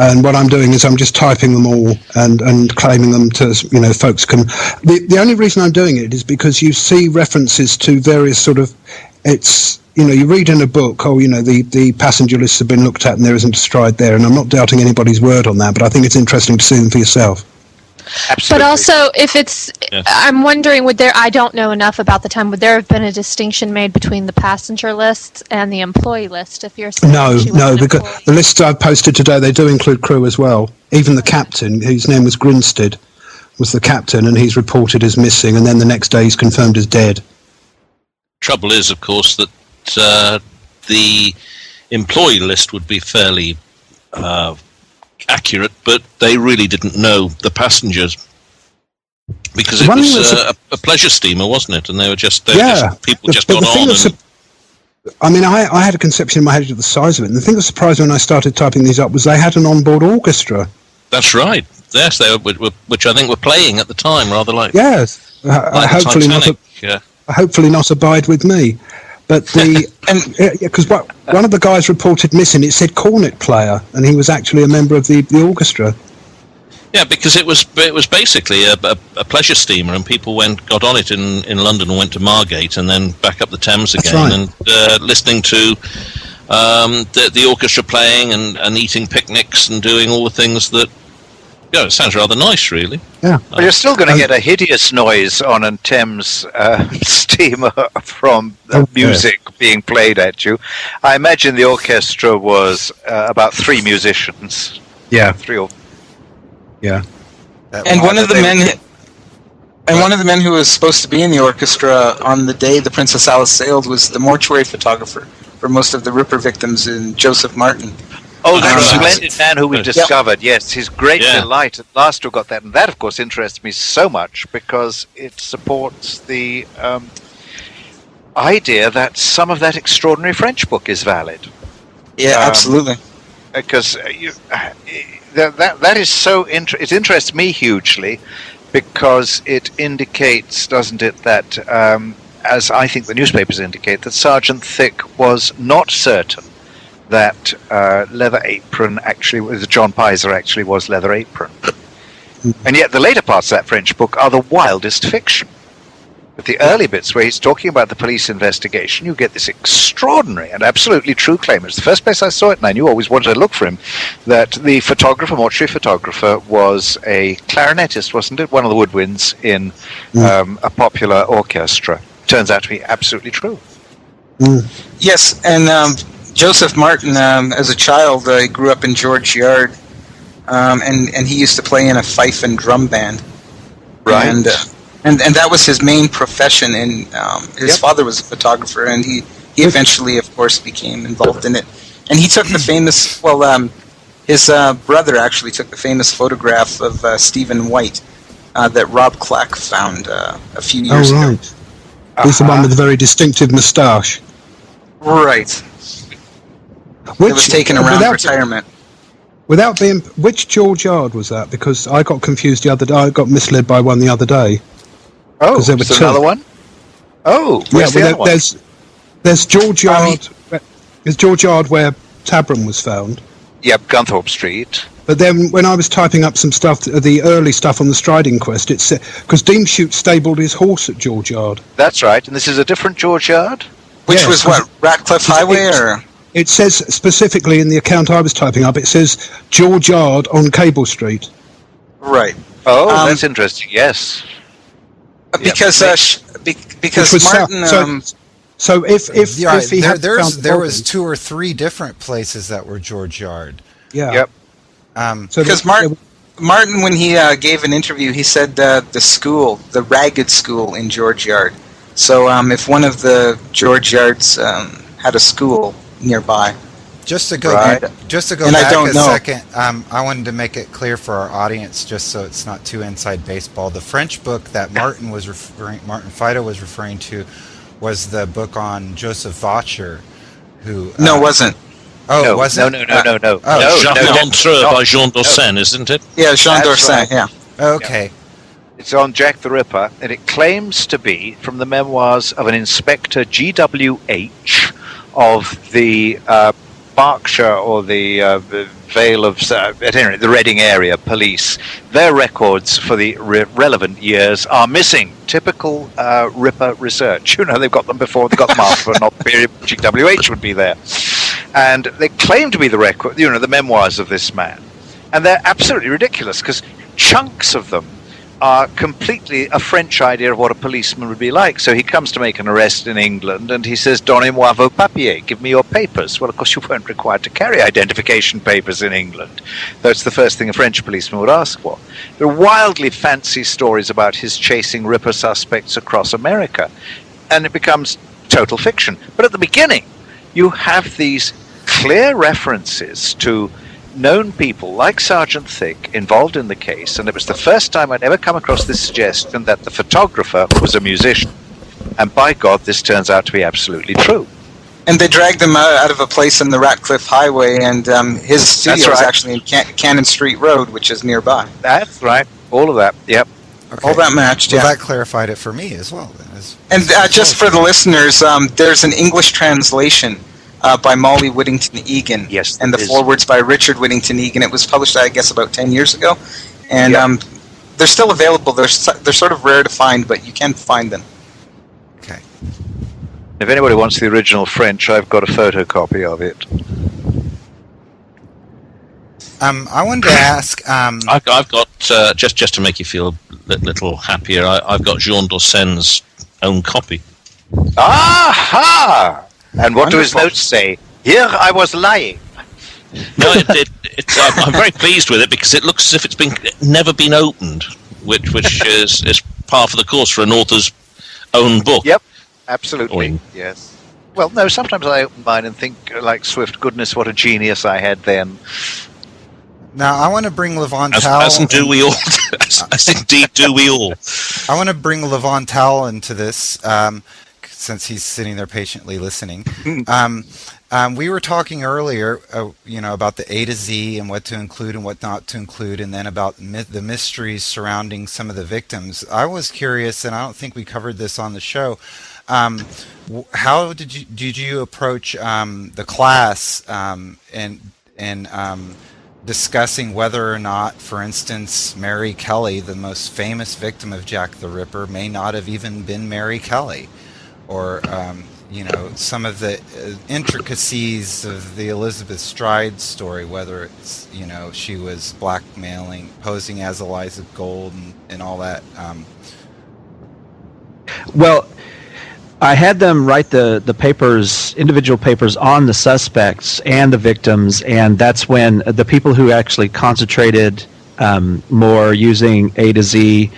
S5: And what I'm doing is I'm just typing them all and claiming them to, folks can. The only reason I'm doing it is because you see references to various sort of, it's, you read in a book, the passenger lists have been looked at and there isn't a stride there, and I'm not doubting anybody's word on that, but I think it's interesting to see them for yourself.
S6: Absolutely. But also, if it's, yes. I'm wondering, I don't know enough about the time, would there have been a distinction made between the passenger list and the employee list? If you're saying
S5: no, because the lists I've posted today, they do include crew as well. Even the captain, whose name was Grinstead, was the captain, and he's reported as missing, and then the next day he's confirmed as dead.
S4: Trouble is, of course, that the employee list would be fairly accurate, but they really didn't know the passengers because it was a pleasure steamer, wasn't it? And they were people just got on.
S5: I had a conception in my head of the size of it, and the thing that surprised me when I started typing these up was they had an onboard orchestra.
S4: That's right. Yes, they were, which I think were playing at the time, rather like
S5: yes. Hopefully not Abide With Me. But because one of the guys reported missing, it said cornet player, and he was actually a member of the orchestra.
S4: Yeah, because it was basically a pleasure steamer, and people got on it in London and went to Margate, and then back up the Thames again, right. And listening to the orchestra playing and eating picnics and doing all the things that. Yeah, it sounds rather nice, really.
S5: Yeah.
S2: But you're still going to get a hideous noise on a Thames steamer from music being played at you. I imagine the orchestra was about 3 musicians.
S5: Yeah.
S2: 3 or...
S5: Yeah.
S3: And one of the men who was supposed to be in the orchestra on the day the Princess Alice sailed was the mortuary photographer for most of the Ripper victims in Joseph Martin.
S2: Oh, that splendid man who we discovered, yes, his great delight at last to have got that. And that, of course, interests me so much because it supports the idea that some of that extraordinary French book is valid.
S3: Yeah, absolutely.
S2: Because that is so it interests me hugely, because it indicates, doesn't it, that as I think the newspapers indicate, that Sergeant Thick was not certain that Leather Apron actually was, John Pizer actually was Leather Apron. And yet the later parts of that French book are the wildest fiction. But the early bits where he's talking about the police investigation, you get this extraordinary and absolutely true claim. It's the first place I saw it, and I knew I always wanted to look for him, that the photographer, mortuary photographer, was a clarinetist, wasn't it? One of the woodwinds in a popular orchestra. Turns out to be absolutely true.
S3: Yes, and Joseph Martin, as a child, grew up in George Yard, and he used to play in a fife and drum band.
S2: Right.
S3: And that was his main profession, and his father was a photographer, and he eventually, of course, became involved in it. And he took the famous, his brother actually took the famous photograph of Stephen White that Rob Clack found a few years ago.
S5: He's the one with the very distinctive moustache.
S3: Right. It was taken around retirement.
S5: Without being, which George Yard was that? Because I got confused the other day. I got misled by one the other day.
S2: Oh, is there another one? Oh, where's the other one?
S5: There's George Yard. There's George Yard where Tabram was found.
S2: Yep, Gunthorpe Street.
S5: But then when I was typing up some stuff, the early stuff on the Striding Quest, it said, because Deemshute stabled his horse at George Yard.
S2: That's right, and this is a different George Yard?
S3: Which was what, Ratcliffe Highway, or...?
S5: It says specifically in the account I was typing up, it says George Yard on Cable Street.
S3: Right.
S2: Oh, that's interesting, yes.
S3: Because Martin...
S5: So if he had
S7: there was 2 or 3 different places that were George Yard.
S5: Yeah.
S2: Yep.
S3: Because Martin, when he gave an interview, he said the school, the Ragged School in George Yard. So if one of the George Yards had a school nearby.
S7: Just to go back a second, I wanted to make it clear for our audience, just so it's not too inside baseball. The French book that Martin Fido was referring to was the book on Joseph Vacher, who...
S3: No, it wasn't.
S7: Oh,
S2: no,
S7: was it?
S2: No.
S4: Jacques Montreux by Jean Dorsen, isn't it?
S3: Yeah, Jean Dorsen, yeah.
S7: Okay.
S2: Yeah. It's on Jack the Ripper, and it claims to be from the memoirs of an Inspector G.W.H. of the Berkshire or the Vale of, at any rate, the Reading area police. Their records for the relevant years are missing. Typical Ripper research. You know, they've got them before, they got them after, not the period GWH would be there. And they claim to be the record, you know, the memoirs of this man. And they're absolutely ridiculous, because chunks of them are completely a French idea of what a policeman would be like. So he comes to make an arrest in England, and he says, "Donnez-moi vos papiers, give me your papers." Well, of course, you weren't required to carry identification papers in England. That's the first thing a French policeman would ask for. There are wildly fancy stories about his chasing Ripper suspects across America, and it becomes total fiction. But at the beginning, you have these clear references to known people like Sergeant Thick involved in the case, and it was the first time I'd ever come across this suggestion that the photographer was a musician. And by God, this turns out to be absolutely true.
S3: And they dragged him out of a place in the Ratcliffe Highway, and his studio is actually in Cannon Street Road, which is nearby.
S2: That's right. All of that, yep.
S7: Okay.
S3: All that matched,
S7: Well, that clarified it for me as well.
S3: And just for the listeners, there's an English translation by Molly Whittington Egan, and the forewords by Richard Whittington Egan. It was published, I guess, about 10 years ago, and they're still available. They're sort of rare to find, but you can find them.
S7: Okay.
S2: If anybody wants the original French, I've got a photocopy of it.
S7: I wanted to ask...
S4: I've got, just to make you feel a little happier, I've got Jean Dorsen's own copy.
S2: Aha! And what do his notes say? Here I was lying.
S4: No, I'm very pleased with it, because it looks as if it's never been opened, which is par for the course for an author's own book.
S2: Yep, absolutely. Yes. Well, no, sometimes I open mine and think, like Swift, goodness, what a genius I had then.
S7: Now, I want to bring Lavaughn Towell...
S4: As do we all. As indeed do we all.
S7: I want to bring Lavaughn Towell into this, since he's sitting there patiently listening. We were talking earlier, about the A to Z and what to include and what not to include, and then about the mysteries surrounding some of the victims. I was curious, and I don't think we covered this on the show. How did you approach the class in discussing whether or not, for instance, Mary Kelly, the most famous victim of Jack the Ripper, may not have even been Mary Kelly, or some of the intricacies of the Elizabeth Stride story, whether it's she was blackmailing, posing as Eliza Gold, and all that.
S8: Well, I had them write the papers, individual papers on the suspects and the victims, and that's when the people who actually concentrated more using A to Z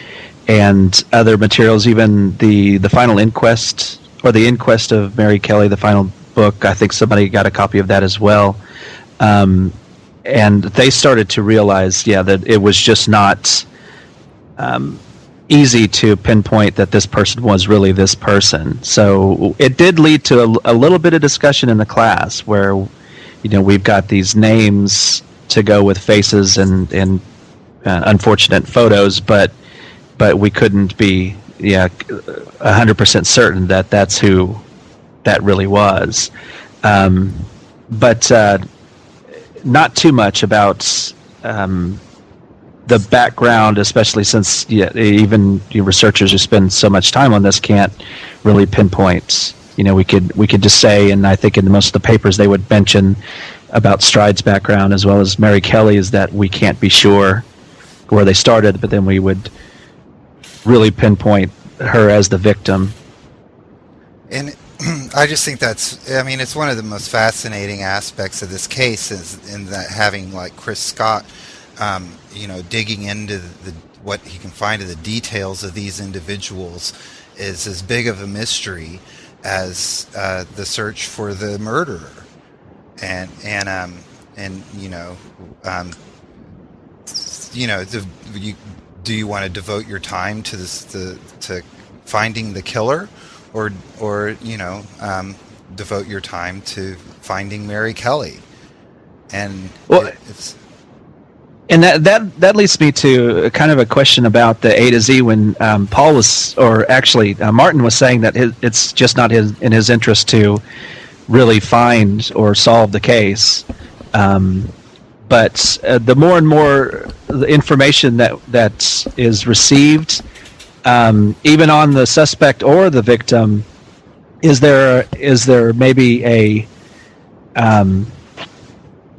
S8: and other materials, even the final inquest, or the inquest of Mary Kelly, the final book, I think somebody got a copy of that as well. And they started to realize, that it was just not easy to pinpoint that this person was really this person. So it did lead to a little bit of discussion in the class where, we've got these names to go with faces and unfortunate photos, but we couldn't be 100% certain that that's who that really was. But not too much about the background, especially since even researchers who spend so much time on this can't really pinpoint. We could just say, and I think in most of the papers they would mention about Stride's background as well as Mary Kelly's, that we can't be sure where they started, but then we would really pinpoint her as the victim. And
S7: I just think it's one of the most fascinating aspects of this case, is in that having like Chris Scott digging into what he can find of the details of these individuals is as big of a mystery as the search for the murderer. Do you want to devote your time to this, to finding the killer, or devote your time to finding Mary Kelly? And
S8: And that leads me to kind of a question about the A to Z, when Paul was, or actually Martin was saying that it's just not in his interest to really find or solve the case. But the more and more the information that is received, even on the suspect or the victim, is there maybe a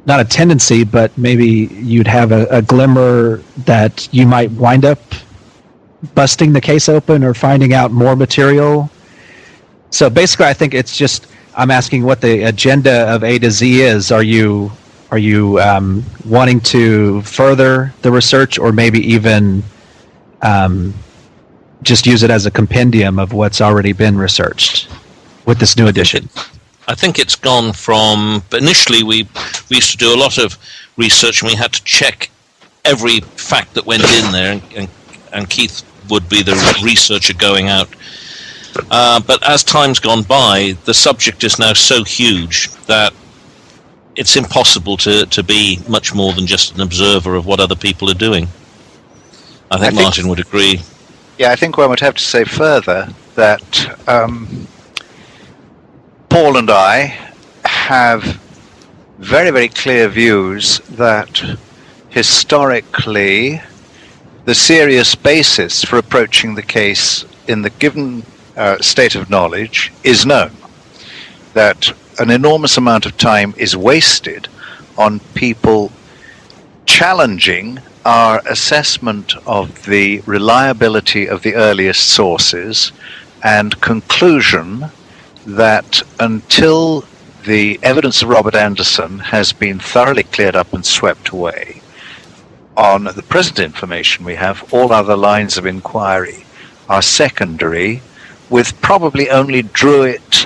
S8: not a tendency, but maybe you'd have a glimmer that you might wind up busting the case open or finding out more material? So basically, I think it's just, I'm asking what the agenda of A to Z is. Are you wanting to further the research, or maybe even just use it as a compendium of what's already been researched with this new edition?
S4: I think it's gone from, initially we used to do a lot of research and we had to check every fact that went in there, and Keith would be the researcher going out. But as time's gone by, the subject is now so huge that it's impossible to be much more than just an observer of what other people are doing. I think Martin would agree.
S2: Yeah, I think one would have to say further that Paul and I have very, very clear views that historically the serious basis for approaching the case in the given state of knowledge is known. That an enormous amount of time is wasted on people challenging our assessment of the reliability of the earliest sources and conclusion that until the evidence of Robert Anderson has been thoroughly cleared up and swept away, on the present information we have, all other lines of inquiry are secondary, with probably only Druitt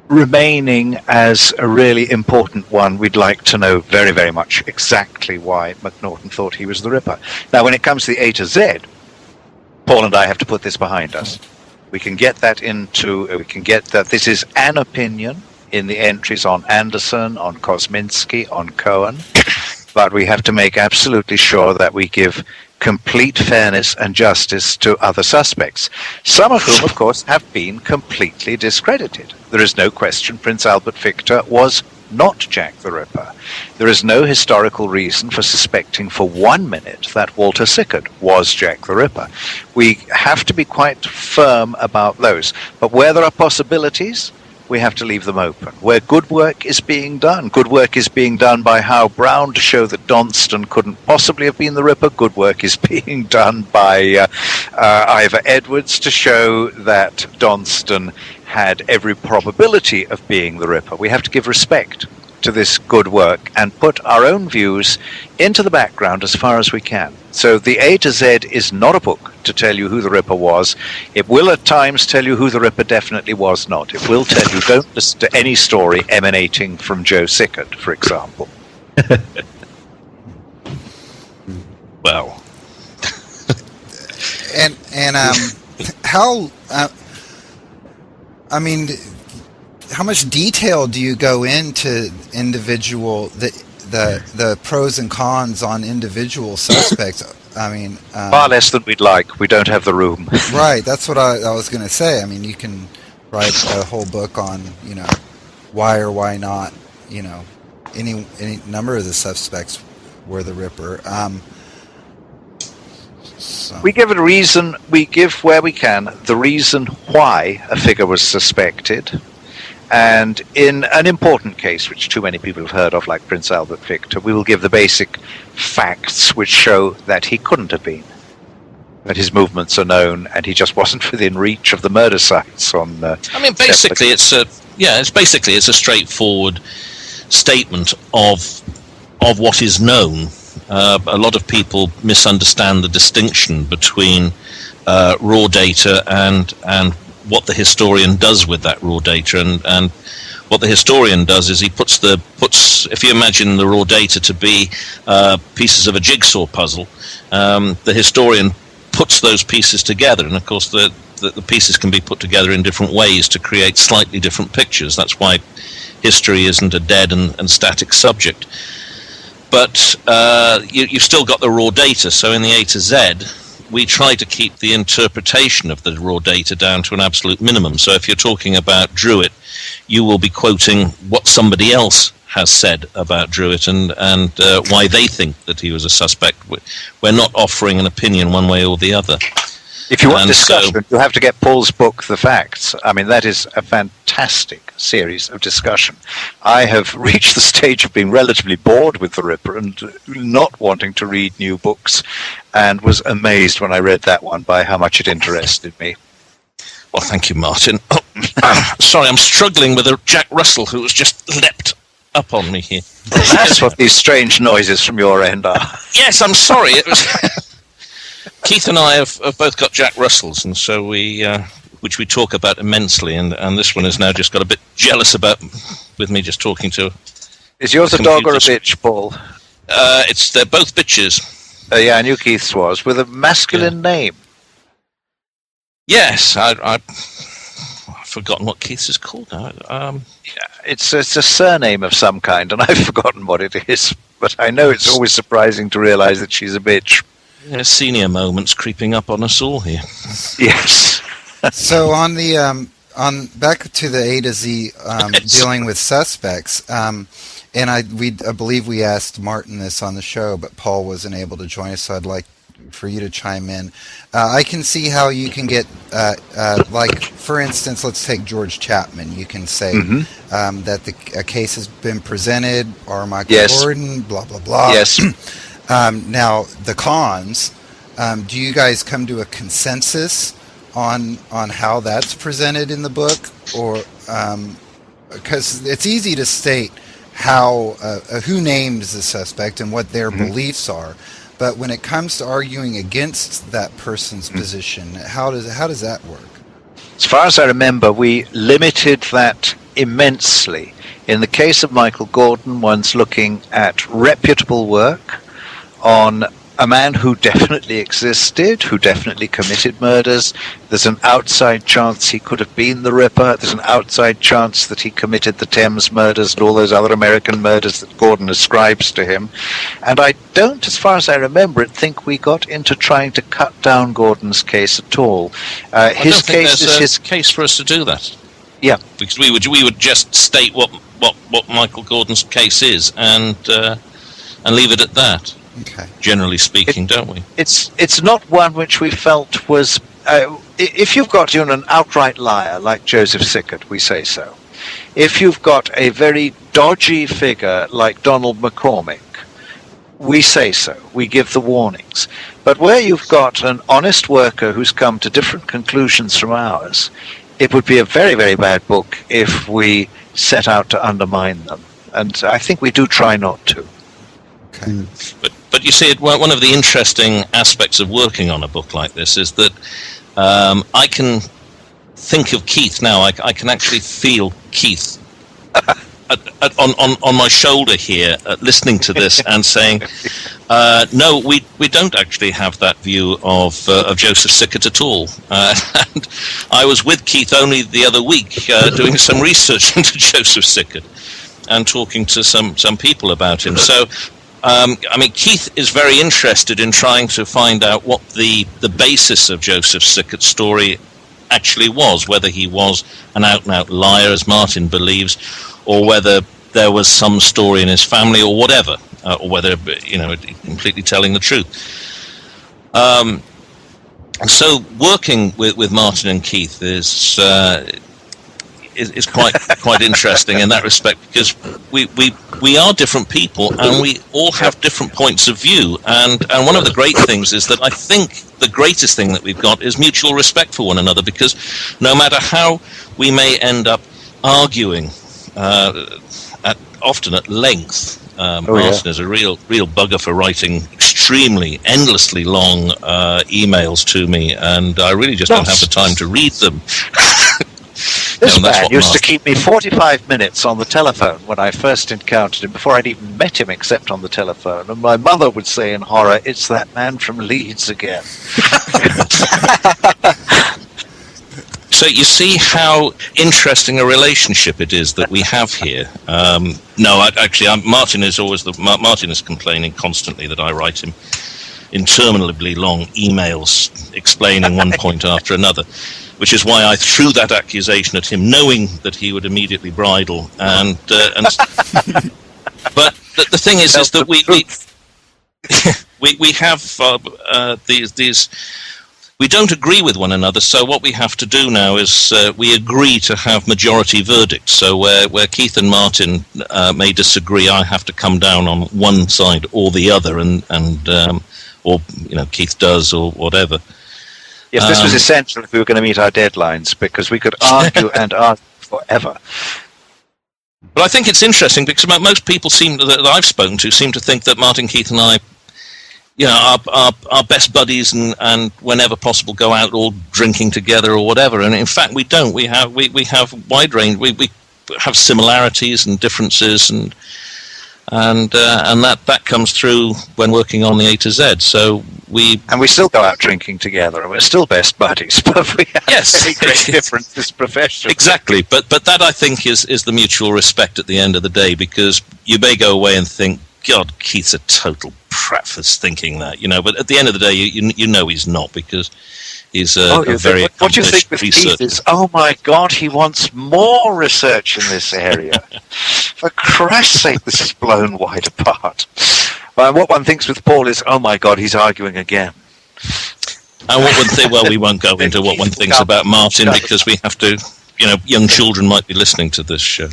S2: remaining as a really important one. We'd like to know very, very much exactly why McNaughton thought he was the Ripper. Now, when it comes to the A to Z, Paul and I have to put this behind us. We can get that this is an opinion in the entries on Anderson, on Kosminski, on Cohen, but we have to make absolutely sure that we give complete fairness and justice to other suspects, some of whom, of course, have been completely discredited. There is no question Prince Albert Victor was not Jack the Ripper. There is no historical reason for suspecting for 1 minute that Walter Sickert was Jack the Ripper. We have to be quite firm about those. But where there are possibilities, we have to leave them open. Where good work is being done by Howe Brown to show that Donston couldn't possibly have been the Ripper. Good work is being done by Ivor Edwards to show that Donston had every probability of being the Ripper. We have to give respect to this good work and put our own views into the background as far as we can. So the A to Z is not a book to tell you who the Ripper was. It will at times tell you who the Ripper definitely was not. It will tell you don't listen to any story emanating from Joe Sickert, for example.
S4: Well.
S7: and how... I mean, how much detail do you go into individual the pros and cons on individual suspects? I mean,
S2: far less than we'd like. We don't have the room.
S7: Right. That's what I was going to say. I mean, you can write a whole book on why or why not any number of the suspects were the Ripper. So.
S2: We give a reason, we give where we can the reason why a figure was suspected, and in an important case which too many people have heard of, like Prince Albert Victor, we will give the basic facts which show that he couldn't have been, that his movements are known and he just wasn't within reach of the murder sites on
S4: basically it's a straightforward statement of what is known. A lot of people misunderstand the distinction between raw data and what the historian does with that raw data. And what the historian does is he puts if you imagine the raw data to be pieces of a jigsaw puzzle, the historian puts those pieces together, and of course the pieces can be put together in different ways to create slightly different pictures. That's why history isn't a dead and static subject. But you've still got the raw data. So in the A to Z, we try to keep the interpretation of the raw data down to an absolute minimum. So if you're talking about Druitt, you will be quoting what somebody else has said about Druitt and why they think that he was a suspect. We're not offering an opinion one way or the other.
S2: If you want discussion, you have to get Paul's book, The Facts. I mean, that is a fantastic series of discussion. I have reached the stage of being relatively bored with the Ripper and not wanting to read new books, and was amazed when I read that one by how much it interested me.
S4: Well, thank you, Martin. Oh, sorry, I'm struggling with a Jack Russell who has just leapt up on me here.
S2: That's what these strange noises from your end are.
S4: Yes, I'm sorry. It was... Keith and I have both got Jack Russells, and so which we talk about immensely, and this one has now just got a bit jealous with me just talking to.
S2: Is yours a dog or a bitch, Paul?
S4: They're both bitches.
S2: Yeah, I knew Keith's was with a masculine name.
S4: Yes, I've forgotten what Keith's is called now.
S2: It's a surname of some kind, and I've forgotten what it is. But I know it's always surprising to realise that she's a bitch.
S4: Yeah, senior moments creeping up on us all here.
S2: Yes.
S7: So on the on back to the A to Z dealing with suspects, and I believe we asked Martin this on the show, but Paul wasn't able to join us, so I'd like for you to chime in. I can see how you can get like, for instance, let's take George Chapman. You can say that a case has been presented, or Michael Gordon, blah blah blah.
S2: Yes.
S7: Now, the cons, do you guys come to a consensus on how that's presented in the book? Or because it's easy to state how who names the suspect and what their beliefs are, but when it comes to arguing against that person's position, how does that work?
S2: As far as I remember, we limited that immensely. In the case of Michael Gordon, one's looking at reputable work on a man who definitely existed, who definitely committed murders. There's an outside chance he could have been the Ripper. There's an outside chance that he committed the Thames murders and all those other American murders that Gordon ascribes to him. And I don't, as far as I remember it, think we got into trying to cut down Gordon's case at all. His case is his
S4: case for us to do that.
S2: Yeah,
S4: because we would just state what Michael Gordon's case is and leave it at that.
S7: Okay.
S4: Generally speaking, don't we?
S2: It's not one which we felt was. If you've got an outright liar like Joseph Sickert, we say so. If you've got a very dodgy figure like Donald McCormick, we say so. We give the warnings. But where you've got an honest worker who's come to different conclusions from ours, it would be a very, very bad book if we set out to undermine them. And I think we do try not to.
S7: Okay.
S4: But you see, one of the interesting aspects of working on a book like this is that I can think of Keith now. I can actually feel Keith on my shoulder here, listening to this and saying, "No, we don't actually have that view of Joseph Sickert at all." And I was with Keith only the other week doing some research into Joseph Sickert and talking to some people about him. So. Keith is very interested in trying to find out what the basis of Joseph Sickert's story actually was, whether he was an out-and-out liar, as Martin believes, or whether there was some story in his family, or whatever, or whether, completely telling the truth. So working with Martin and Keith is quite interesting in that respect, because we are different people and we all have different points of view, and one of the great things is that I think the greatest thing that we've got is mutual respect for one another, because no matter how we may end up arguing often at length, Martin is a real bugger for writing extremely endlessly long emails to me, and I really just don't have the time to read them.
S2: This man used to keep me 45 minutes on the telephone when I first encountered him, before I'd even met him except on the telephone. And my mother would say in horror, "It's that man from Leeds again."
S4: So you see how interesting a relationship it is that we have here. Martin is complaining constantly that I write him interminably long emails explaining one point after another, which is why I threw that accusation at him, knowing that he would immediately bridle. But the thing is that we have these. We don't agree with one another, so what we have to do now is we agree to have majority verdicts. So where Keith and Martin may disagree, I have to come down on one side or the other, or Keith does, or whatever.
S2: Yes, this was essential if we were going to meet our deadlines, because we could argue and argue forever.
S4: But I think it's interesting because most people that I've spoken to seem to think that Martin, Keith, and I, are best buddies and whenever possible go out all drinking together or whatever. And in fact, we don't. We have wide range. We have similarities and differences, and that comes through when working on the A to Z. So we
S2: still go out drinking together, and we're still best buddies, but we have very great differences professionally.
S4: Exactly, but that I think is the mutual respect at the end of the day, because you may go away and think, God, Keith's a total prat for thinking that, but at the end of the day, you know he's not, because he's a very accomplished
S2: what you think with
S4: researcher.
S2: Keith is, oh my God, he wants more research in this area. For Christ's sake, this is blown wide apart. What one thinks with Paul is, oh my God, he's arguing again.
S4: And what one thing, well, we won't go into what one thinks about Martin, because we have to, young children might be listening to this show.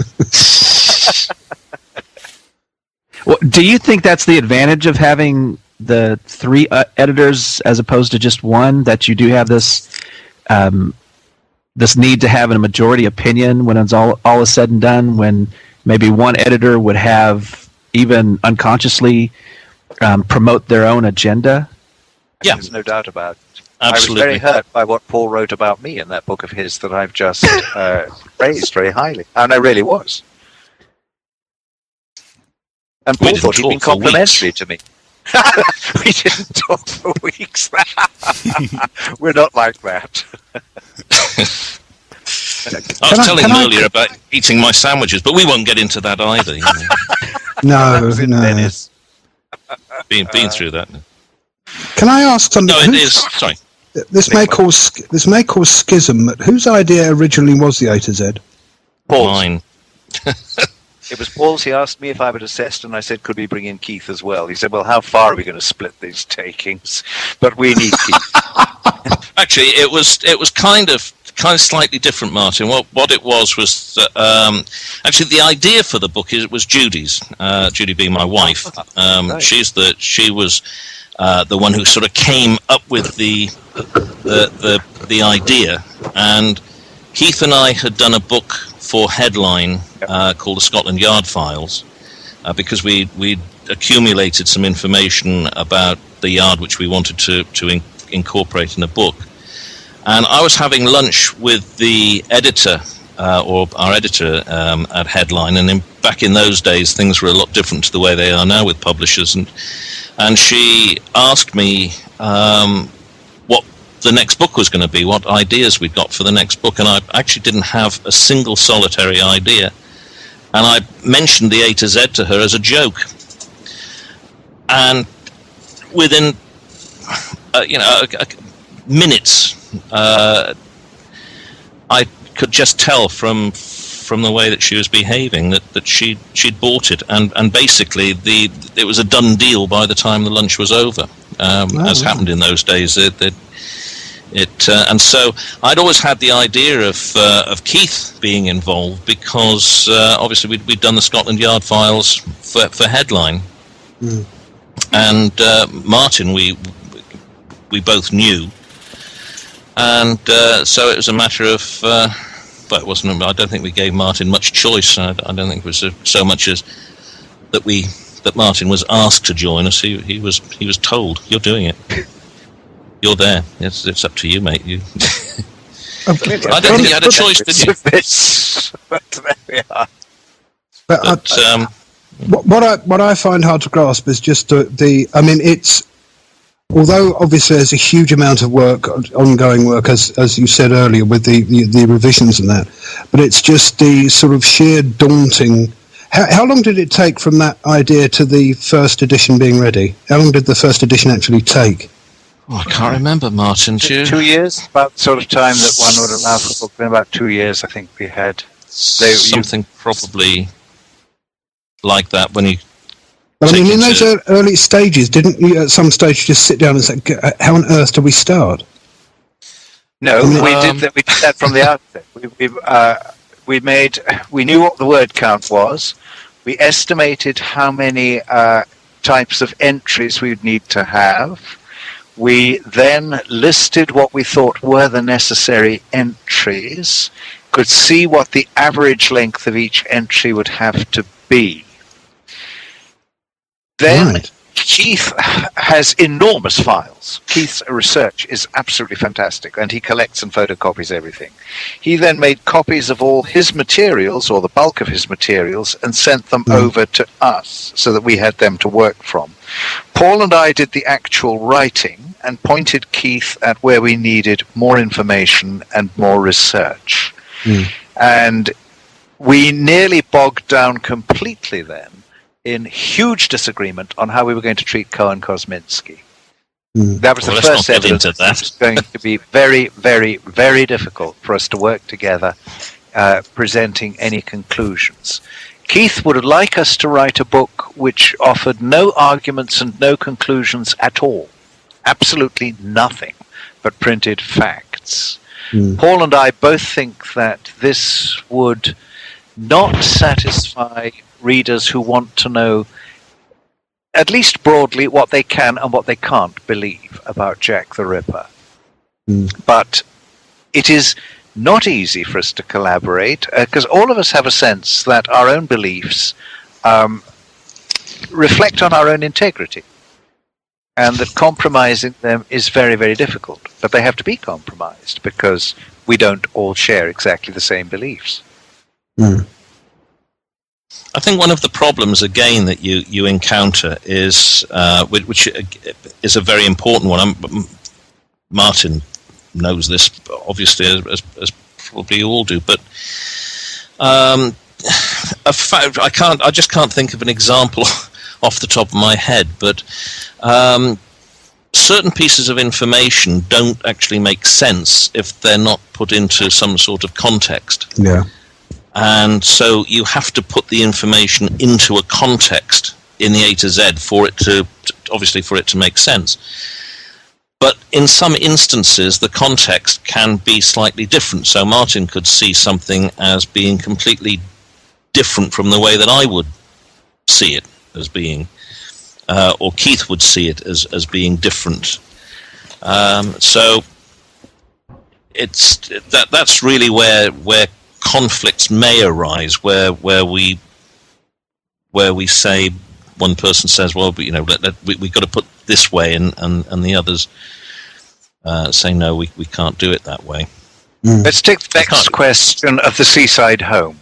S8: Well, do you think that's the advantage of having the three editors as opposed to just one, that you do have this this need to have a majority opinion when it's all is said and done, when maybe one editor would have, even unconsciously, promote their own agenda?
S4: Yeah,
S2: there's no doubt about it.
S4: Absolutely.
S2: I was very hurt by what Paul wrote about me in that book of his that I've just praised very highly, and I really was. And Paul thought he'd been complimentary to me. We didn't talk for weeks. We're not like that.
S4: I was telling him earlier about eating my sandwiches, but we won't get into that either. You know.
S2: That was in Venice.
S4: Been through that.
S5: Can I ask something?
S4: No, it is. Sorry.
S5: This may cause schism, but whose idea originally was the A to Z?
S2: Paul's.
S4: Mine.
S2: It was Paul's. He asked me if I would assist, and I said, could we bring in Keith as well? He said, well, how far are we going to split these takings? But we need Keith.
S4: Actually, it was kind of slightly different, Martin. What it was that, actually the idea for the book was Judy's. Judy being my wife.
S2: Right.
S4: She was the one who sort of came up with the idea, and Keith and I had done a book for Headline called the Scotland Yard Files, because we'd accumulated some information about the yard which we wanted to incorporate in a book. And I was having lunch with the editor, or our editor at Headline, and back in those days things were a lot different to the way they are now with publishers, and she asked me what the next book was going to be, what ideas we'd got for the next book, and I actually didn't have a single solitary idea, and I mentioned the A to Z to her as a joke, and within minutes, I could just tell from the way that she was behaving that she'd bought it, and basically it was a done deal by the time the lunch was over, as happened in those days. And so I'd always had the idea of Keith being involved because obviously we'd done the Scotland Yard Files for Headline, and Martin we both knew, and so it was a matter of but it wasn't. I don't think we gave Martin much choice. I don't think it was so much as that Martin was asked to join us. He was told, "You're doing it. You're there. It's up to you, mate." I don't think you had a choice, did you?
S2: But there we are.
S5: What I find hard to grasp is just it's. Although obviously there's a huge amount of work, ongoing work, as you said earlier, with the revisions and that, but it's just the sort of sheer daunting. How long did it take from that idea to the first edition being ready? How long did the first edition actually take?
S4: Oh, I can't remember, Martin.
S2: 2 years, about the sort of time that one would allow for a book. Then about 2 years, I think we had.
S4: Something probably like that when you.
S5: But I mean, in those early stages, didn't you at some stage just sit down and say, how on earth do we start?
S2: No, we did that from the outset. We knew what the word count was. We estimated how many types of entries we'd need to have. We then listed what we thought were the necessary entries, could see what the average length of each entry would have to be. Then Keith has enormous files. Keith's research is absolutely fantastic, and he collects and photocopies everything. He then made copies of all his materials, or the bulk of his materials, and sent them over to us so that we had them to work from. Paul and I did the actual writing and pointed Keith at where we needed more information and more research. And we nearly bogged down completely then in huge disagreement on how we were going to treat Cohen Kosminski. That was the first evidence that it was going to be very, very, very difficult for us to work together, presenting any conclusions. Keith would like us to write a book which offered no arguments and no conclusions at all. Absolutely nothing, but printed facts. Paul and I both think that this would not satisfy readers who want to know, at least broadly, what they can and what they can't believe about Jack the Ripper. But it is not easy for us to collaborate, because all of us have a sense that our own beliefs reflect on our own integrity, and that compromising them is very, very difficult. But they have to be compromised, because we don't all share exactly the same beliefs.
S4: I think one of the problems, again, that you encounter is, which is a very important one. Martin knows this, obviously, as probably you all do, but I just can't think of an example off the top of my head, but certain pieces of information don't actually make sense if they're not put into some sort of context.
S5: Yeah.
S4: And so you have to put the information into a context in the A to Z for it to make sense. But in some instances, the context can be slightly different. So Martin could see something as being completely different from the way that I would see it as being, or Keith would see it as being different. So that's really where conflicts may arise, where we say, one person says, well, but, we've got to put this way, and the others say, no, we can't do it that way.
S2: Let's take the next question of the seaside home.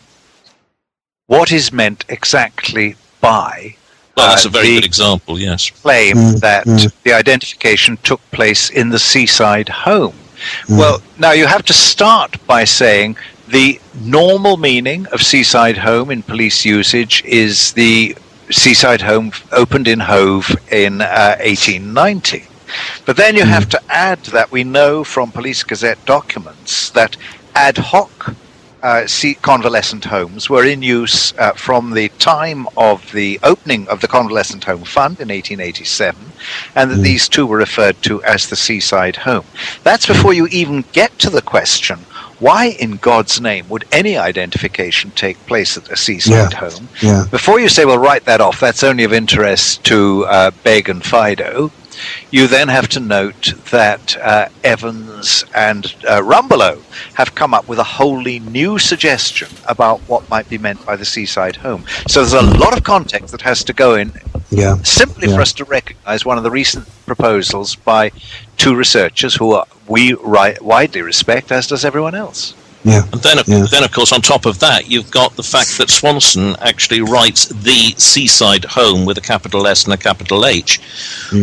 S2: What is meant exactly by
S4: well, that's a very good example, yes.
S2: Claim that the identification took place in the seaside home? Well, now you have to start by saying the normal meaning of seaside home in police usage is the seaside home opened in Hove in 1890. But then you have to add that we know from Police Gazette documents that ad hoc convalescent homes were in use from the time of the opening of the Convalescent Home Fund in 1887, and that these two were referred to as the seaside home. That's before you even get to the question, why in God's name would any identification take place at a seaside home? Yeah. Before you say, well, write that off, that's only of interest to Begg and Fido, you then have to note that Evans and Rumbelow have come up with a wholly new suggestion about what might be meant by the seaside home. So there's a lot of context that has to go in simply for us to recognize one of the recent proposals by two researchers who we widely respect, as does everyone else.
S4: Yeah. And then, of course, on top of that, you've got the fact that Swanson actually writes the seaside home with a capital S and a capital H,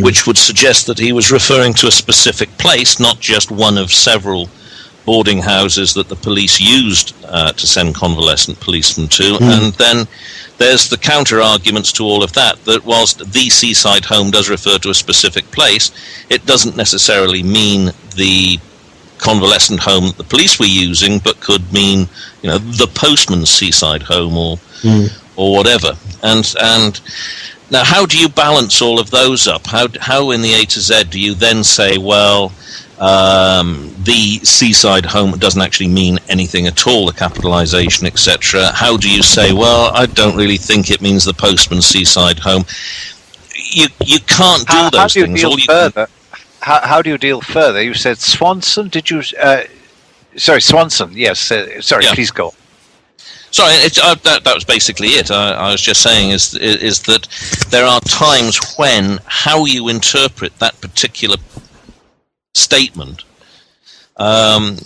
S4: which would suggest that he was referring to a specific place, not just one of several boarding houses that the police used to send convalescent policemen to. And then there's the counter-arguments to all of that, that whilst the seaside home does refer to a specific place, it doesn't necessarily mean the convalescent home that the police were using, but could mean, the postman's seaside home or whatever. And now, how do you balance all of those up? How in the A to Z do you then say, well, the seaside home doesn't actually mean anything at all, the capitalization, etc. How do you say, well, I don't really think it means the postman's seaside home? You can't do those things.
S2: How do you deal further? You said Swanson. Did you? Swanson. Yes. Please go.
S4: Sorry, that was basically it. I was just saying is that there are times when how you interpret that particular statement can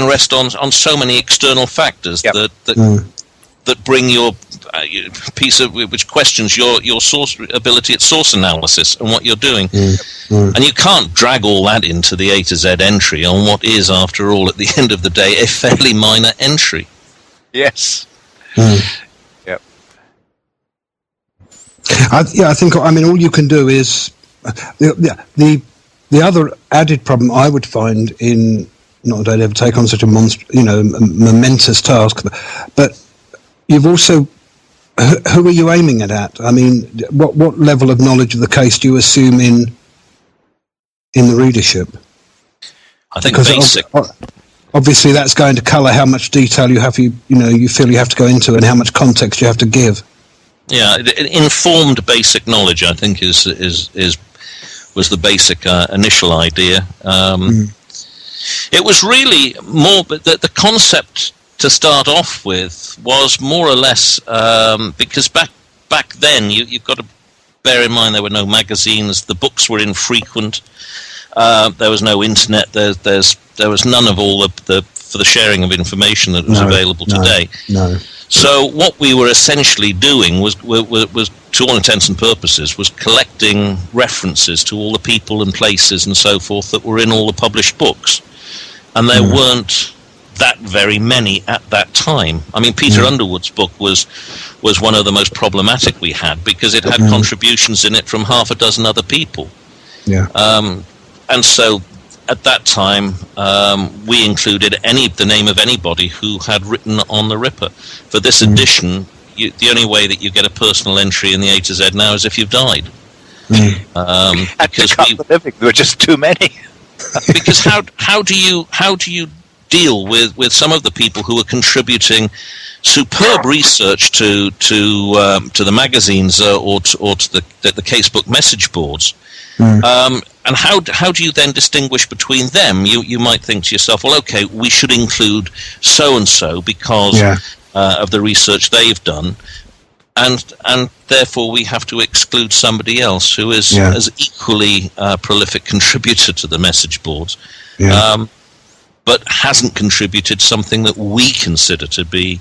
S4: rest on so many external factors that bring your piece of which questions your source ability at source analysis and what you're doing, and you can't drag all that into the A to Z entry on what is, after all, at the end of the day, a fairly minor entry.
S2: Yes.
S5: Yep. I think all you can do is the other added problem I would find in, not that I'd ever take on such a momentous task, but you've also, who are you aiming it at? I mean, what level of knowledge of the case do you assume in the readership?
S4: I think basic.
S5: Obviously, that's going to colour how much detail you feel you have to go into and how much context you have to give.
S4: Yeah, informed basic knowledge, I think, was the basic initial idea. It was really more, but the concept to start off with was more or less because back then you've got to bear in mind there were no magazines, the books were infrequent, there was no internet, there was none of all the for the sharing of information that was available today. So what we were essentially doing was, to all intents and purposes, was collecting references to all the people and places and so forth that were in all the published books. And there weren't that very many at that time. I mean, Peter Underwood's book was one of the most problematic we had, because it had contributions in it from half a dozen other people.
S5: Yeah.
S4: And so at that time, we included the name of anybody who had written on the Ripper. For this edition, the only way that you get a personal entry in the A to Z now is if you've died.
S2: Because there were just too many.
S4: Because how do you deal with some of the people who are contributing superb research to the magazines or to the casebook message boards? And how do you then distinguish between them? You might think to yourself, well, okay, we should include so-and-so because of the research they've done, and therefore we have to exclude somebody else who is as equally prolific contributor to the message boards, but hasn't contributed something that we consider to be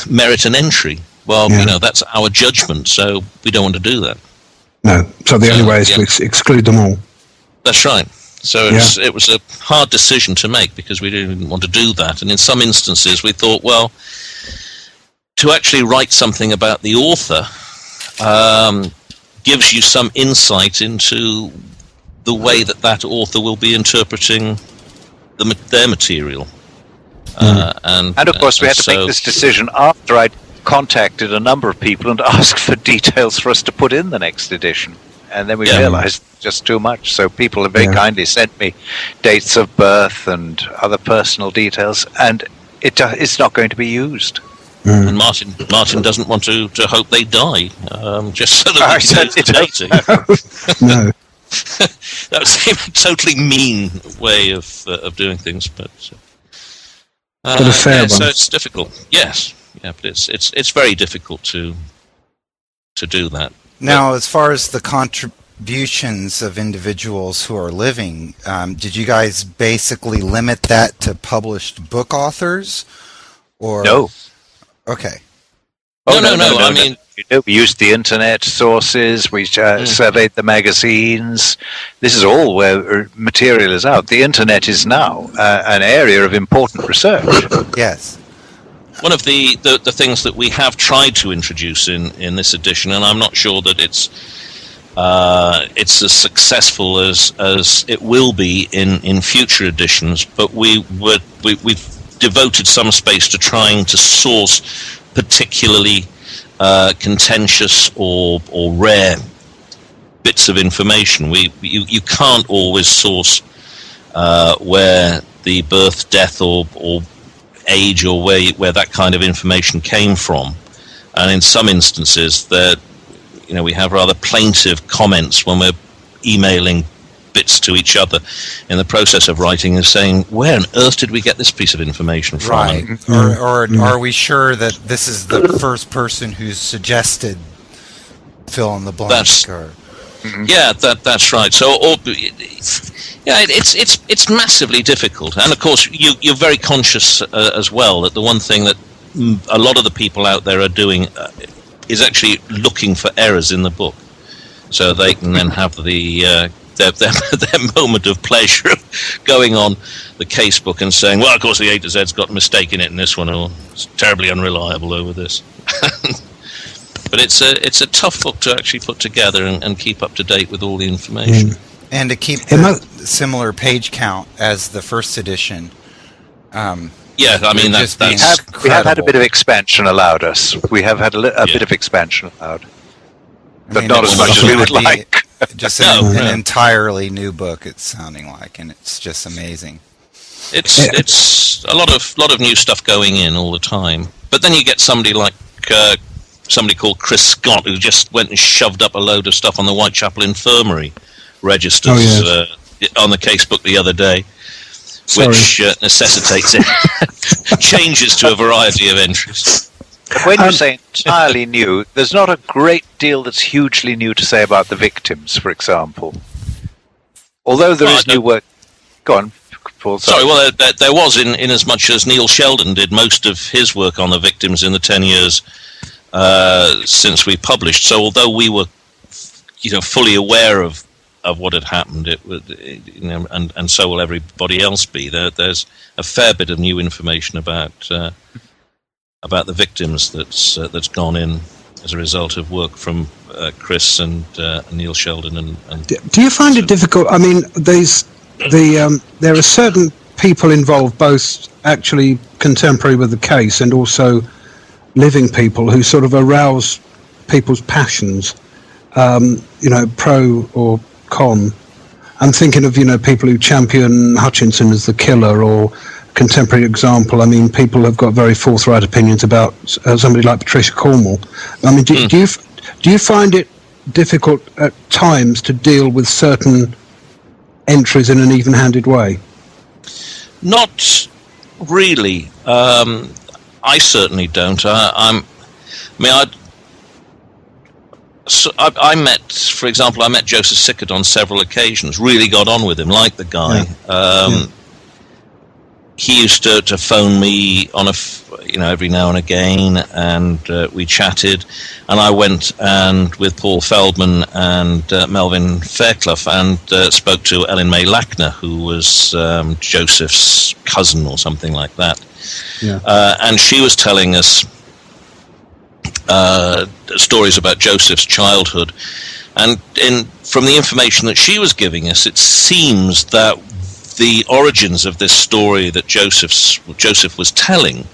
S4: merit an entry. Well, that's our judgment, so we don't want to do that.
S5: No, so the only way is to exclude them all.
S4: That's right. So it was a hard decision to make, because we didn't want to do that. And in some instances we thought, well, to actually write something about the author gives you some insight into the way that author will be interpreting their material. And of
S2: course we had to make this decision after I'd contacted a number of people and asked for details for us to put in the next edition, and then we realized just too much. So people have very kindly sent me dates of birth and other personal details, and it's not going to be used.
S4: And Martin doesn't want to hope they die, just so that we can get the data.
S5: No.
S4: That would seem a totally mean way of doing things, but
S5: a fair one.
S4: So it's difficult. Yes. Yeah, but it's very difficult to do that.
S7: Now, as far as the contributions of individuals who are living, did you guys basically limit that to published book authors? Or
S2: no.
S7: Okay.
S4: No. I mean,
S2: we used the internet sources. We surveyed the magazines. This is all where material is out. The internet is now an area of important research.
S7: Yes.
S4: One of the things that we have tried to introduce in this edition, and I'm not sure that it's as successful as it will be in future editions, but we've devoted some space to trying to source particularly contentious or rare bits of information. You can't always source where the birth, death, or age, or where that kind of information came from, and in some instances we have rather plaintive comments when we're emailing bits to each other in the process of writing, and saying, where on earth did we get this piece of information from?
S7: Right. Or are we sure that this is the first person who's suggested fill in the blank?
S4: That's right. So it's massively difficult, and of course you're very conscious as well that the one thing that a lot of the people out there are doing is actually looking for errors in the book, so they can then have their moment of pleasure of going on the casebook and saying, well, of course the A to Z's got a mistake in it in this one, or it's terribly unreliable over this. But it's a tough book to actually put together and keep up to date with all the information.
S7: And to keep the similar page count as the first edition.
S4: I mean,
S2: we have had a bit of expansion allowed us. We have had a bit of expansion allowed, but not as much as we would like.
S7: Just an entirely new book, it's sounding like, and it's just amazing.
S4: It's a lot of new stuff going in all the time. But then you get somebody like somebody called Chris Scott, who just went and shoved up a load of stuff on the Whitechapel Infirmary registers on the casebook the other day, which necessitates changes to a variety of entries.
S2: When you say entirely new, there's not a great deal that's hugely new to say about the victims, for example. Although there is new work. Go on. Paul?
S4: Sorry, well, there was in as much as Neil Sheldon did most of his work on the victims in the 10 years since we published. So although we were, fully aware of what had happened, it would, and so will everybody else be. There's a fair bit of new information about the victims that's gone in as a result of work from Chris and Neil Sheldon. And
S5: do you find it difficult? I mean, there are certain people involved, both actually contemporary with the case and also living people, who sort of arouse people's passions, pro or con. I'm thinking of, people who champion Hutchinson as the killer, or contemporary example. I mean, people have got very forthright opinions about somebody like Patricia Cornwall. I mean, do you find it difficult at times to deal with certain entries in an even-handed way?
S4: Not really. I certainly don't. I met, for example, Joseph Sickert on several occasions. Really got on with him, liked the guy. He used to phone me on every now and again, and we chatted. And I went with Paul Feldman and Melvin Fairclough and spoke to Ellen May Lackner, who was Joseph's cousin or something like that. Yeah. And she was telling us stories about Joseph's childhood. And from the information that she was giving us, it seems that the origins of this story that Joseph was telling,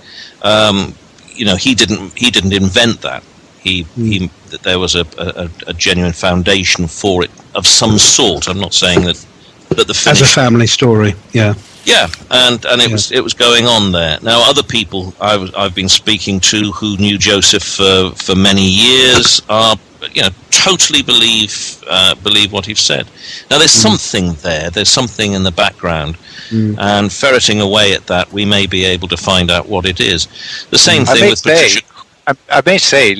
S4: he didn't invent that. That there was a genuine foundation for it of some sort. I'm not saying that the finish, as
S5: a family story, yeah,
S4: and it was going on there. Now, other people I've been speaking to who knew Joseph for many years are totally believe what he's said. Now, there's something there. There's something in the background, and ferreting away at that, we may be able to find out what it is. The same thing with Patricia.
S2: I may say,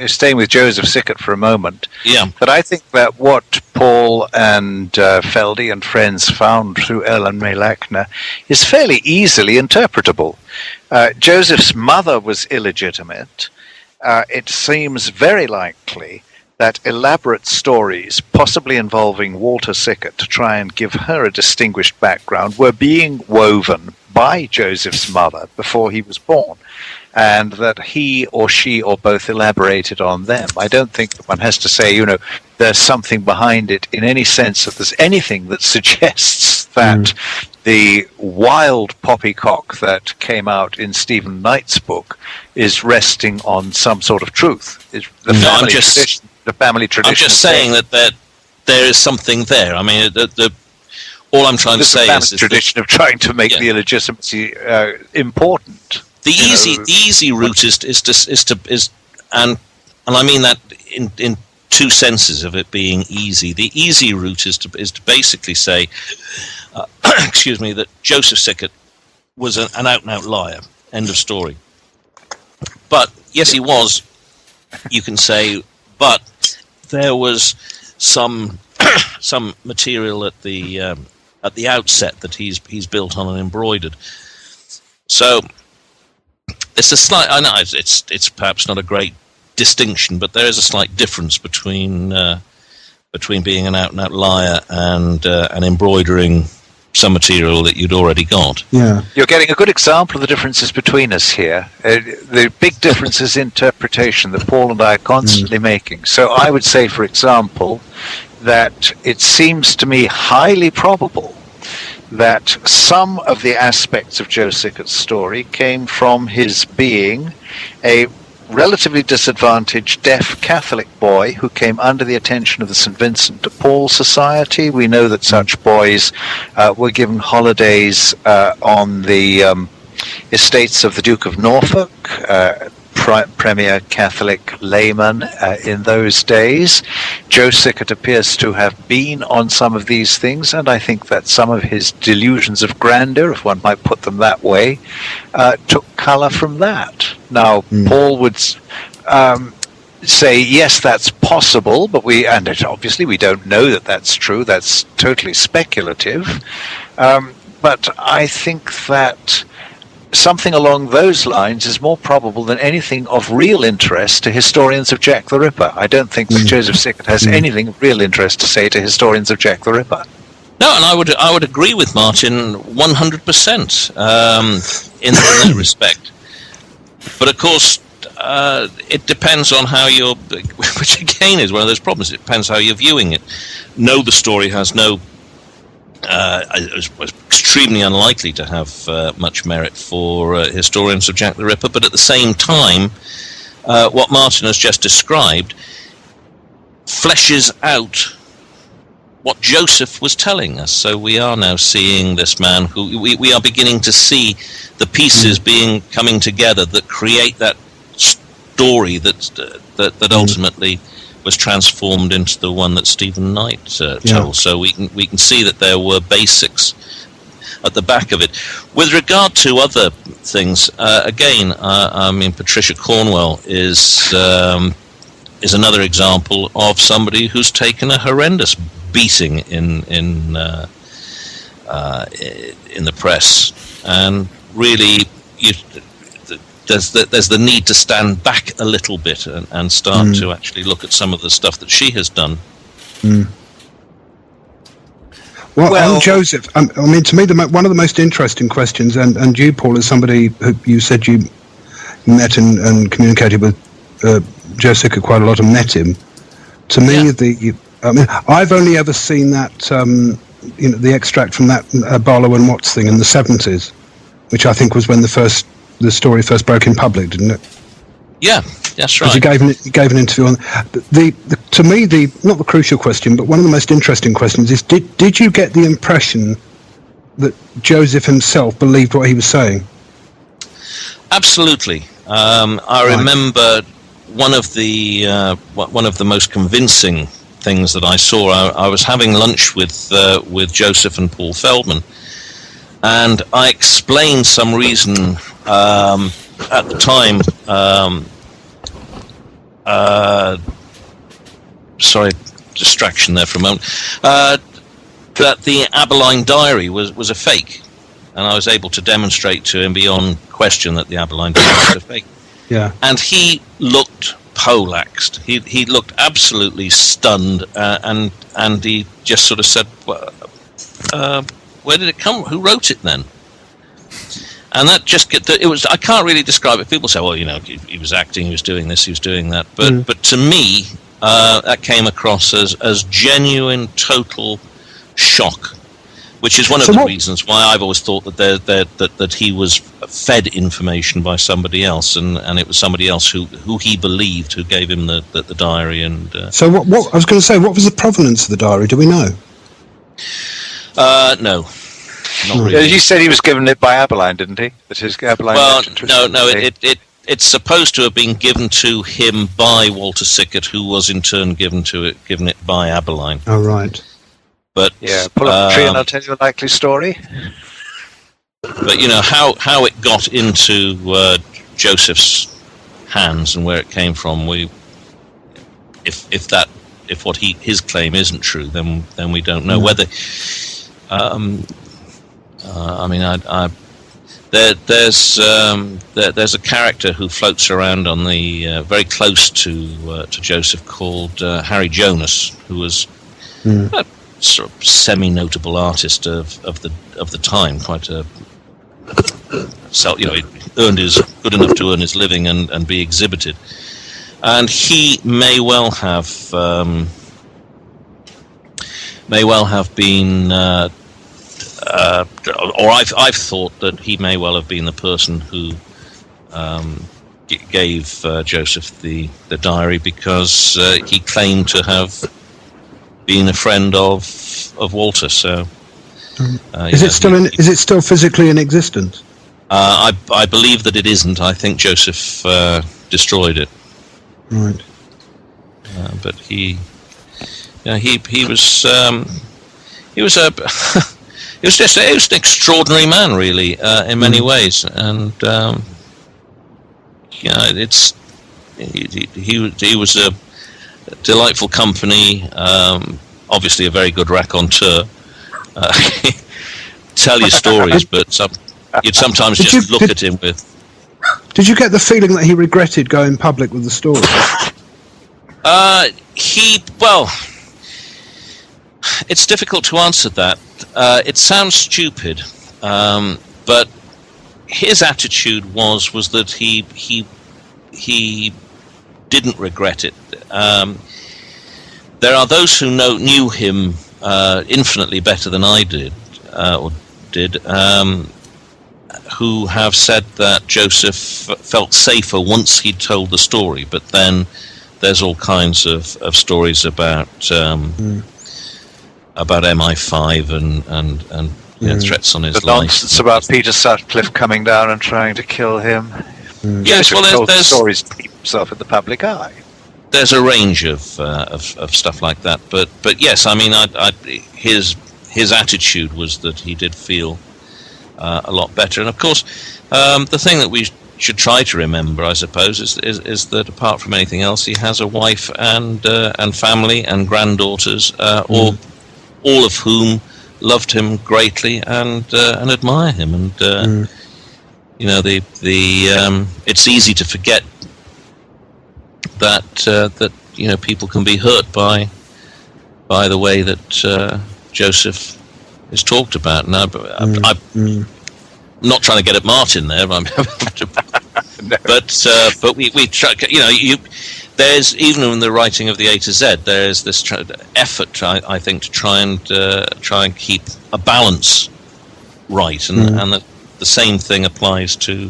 S2: staying with Joseph Sickert for a moment, but I think that what Paul and Feldy and friends found through Ellen May Lackner is fairly easily interpretable. Joseph's mother was illegitimate. It seems very likely that elaborate stories, possibly involving Walter Sickert to try and give her a distinguished background, were being woven by Joseph's mother before he was born, and that he or she or both elaborated on them. I don't think that one has to say, there's something behind it in any sense that there's anything that suggests that the wild poppycock that came out in Stephen Knight's book is resting on some sort of truth. The family tradition.
S4: I'm just saying that there is something there. I mean, all I'm trying to say is
S2: the tradition of trying to make the illegitimacy important.
S4: The easy route is and I mean that in two senses of it being easy. The easy route is to basically say, that Joseph Sickert was an out-and-out liar. End of story. But yes, he was. You can say, but there was some material at the outset that he's built on and embroidered. So it's a slight. I know it's perhaps not a great distinction, but there is a slight difference between being an out-and-out liar and embroidering some material that you'd already got.
S5: Yeah,
S2: you're getting a good example of the differences between us here. The big difference is interpretation that Paul and I are constantly making. So I would say, for example, that it seems to me highly probable that some of the aspects of Joe Sickert's story came from his being a relatively disadvantaged deaf Catholic boy who came under the attention of the St. Vincent de Paul Society. We know that such boys were given holidays on the estates of the Duke of Norfolk, premier Catholic layman in those days. Joe Sickert appears to have been on some of these things, and I think that some of his delusions of grandeur, if one might put them that way, took colour from that. Now, Paul would say, yes, that's possible, but obviously we don't know that that's true. That's totally speculative. but I think that something along those lines is more probable than anything of real interest to historians of Jack the Ripper. I don't think that Joseph Sickert has anything of real interest to say to historians of Jack the Ripper.
S4: No, and I would agree with Martin 100% in that respect. But of course, it depends on how you're, which again is one of those problems. It depends how you're viewing it. No, the story has no. It was extremely unlikely to have much merit for historians of Jack the Ripper, but at the same time, what Martin has just described fleshes out what Joseph was telling us. So we are now seeing this man who we are beginning to see the pieces coming together that create that story that ultimately was transformed into the one that Stephen Knight told. So we can see that there were basics at the back of it. With regard to other things, again, I mean, Patricia Cornwell is another example of somebody who's taken a horrendous beating in the press, and really there's the need to stand back a little bit and start to actually look at some of the stuff that she has done.
S5: Well, on Joseph, I mean, to me, one of the most interesting questions, and you, Paul, as somebody who you said you met and communicated with Joe Sickert quite a lot and met him. To me, I mean, I've only ever seen that, the extract from that Barlow and Watts thing in the 70s, which I think was when the story first broke in public, didn't it?
S4: Yeah, that's right.
S5: He gave an interview on to me, not the crucial question, but one of the most interesting questions is: Did you get the impression that Joseph himself believed what he was saying?
S4: Absolutely. I remember one of the most convincing things that I saw. I was having lunch with Joseph and Paul Feldman, and I explained some reason at the time. Sorry, distraction there for a moment. That the Aberline Diary was a fake, and I was able to demonstrate to him beyond question that the Aberline Diary was a fake.
S5: Yeah.
S4: And he looked poleaxed. He looked absolutely stunned, and he just sort of said, "Where did it come? Who wrote it then?" And that just I can't really describe it. People say, "Well, he was acting, he was doing this, he was doing that," but to me, that came across as genuine, total shock, which is one of the reasons why I've always thought that he was fed information by somebody else, and it was somebody else who he believed who gave him the diary. And
S5: so what I was going to say, what was the provenance of the diary? Do we know?
S4: No. Not really.
S2: You said he was given it by Aberline, didn't he? That his Aberline.
S4: Well, no. It's supposed to have been given to him by Walter Sickert, who was in turn given it by Aberline.
S5: Oh, right.
S4: But
S2: pull up the tree and I'll tell you a likely story.
S4: But how it got into Joseph's hands and where it came from, if what his claim isn't true, then we don't know whether. There's a character who floats around on the very close to Joseph called Harry Jonas, who was a sort of semi-notable artist of the time, quite a he good enough to earn his living and be exhibited, and he may well have been. Or I've thought that he may well have been the person who gave Joseph the diary, because he claimed to have been a friend of Walter. So,
S5: is it still physically in existence?
S4: I believe that it isn't. I think Joseph destroyed it.
S5: Right.
S4: But he was He was an extraordinary man, really, in many ways, and he was a delightful company. Obviously, a very good raconteur. tell you stories, but you'd sometimes just look at him with.
S5: Did you get the feeling that he regretted going public with the story?
S4: It's difficult to answer that. It sounds stupid, but his attitude was that he didn't regret it. There are those who knew him infinitely better than I did, who have said that Joseph felt safer once he'd told the story, but then there's all kinds of stories about MI5 and threats on his life.
S2: The nonsense about Peter Sutcliffe coming down and trying to kill him.
S4: Yes, well, there's
S2: stories to keep himself in the public eye.
S4: There's a range of stuff like that, but yes, I mean, his attitude was that he did feel a lot better, and of course, the thing that we should try to remember, I suppose, is that apart from anything else, he has a wife and family and granddaughters, all of whom loved him greatly and admire him, and you know, it's easy to forget that you know, people can be hurt by the way that Joseph is talked about. Now, I'm not trying to get at Martin there, but we try. You know, there's, even in the writing of the A to Z, there's this effort, I think, to try and keep a balance right, and the same thing applies to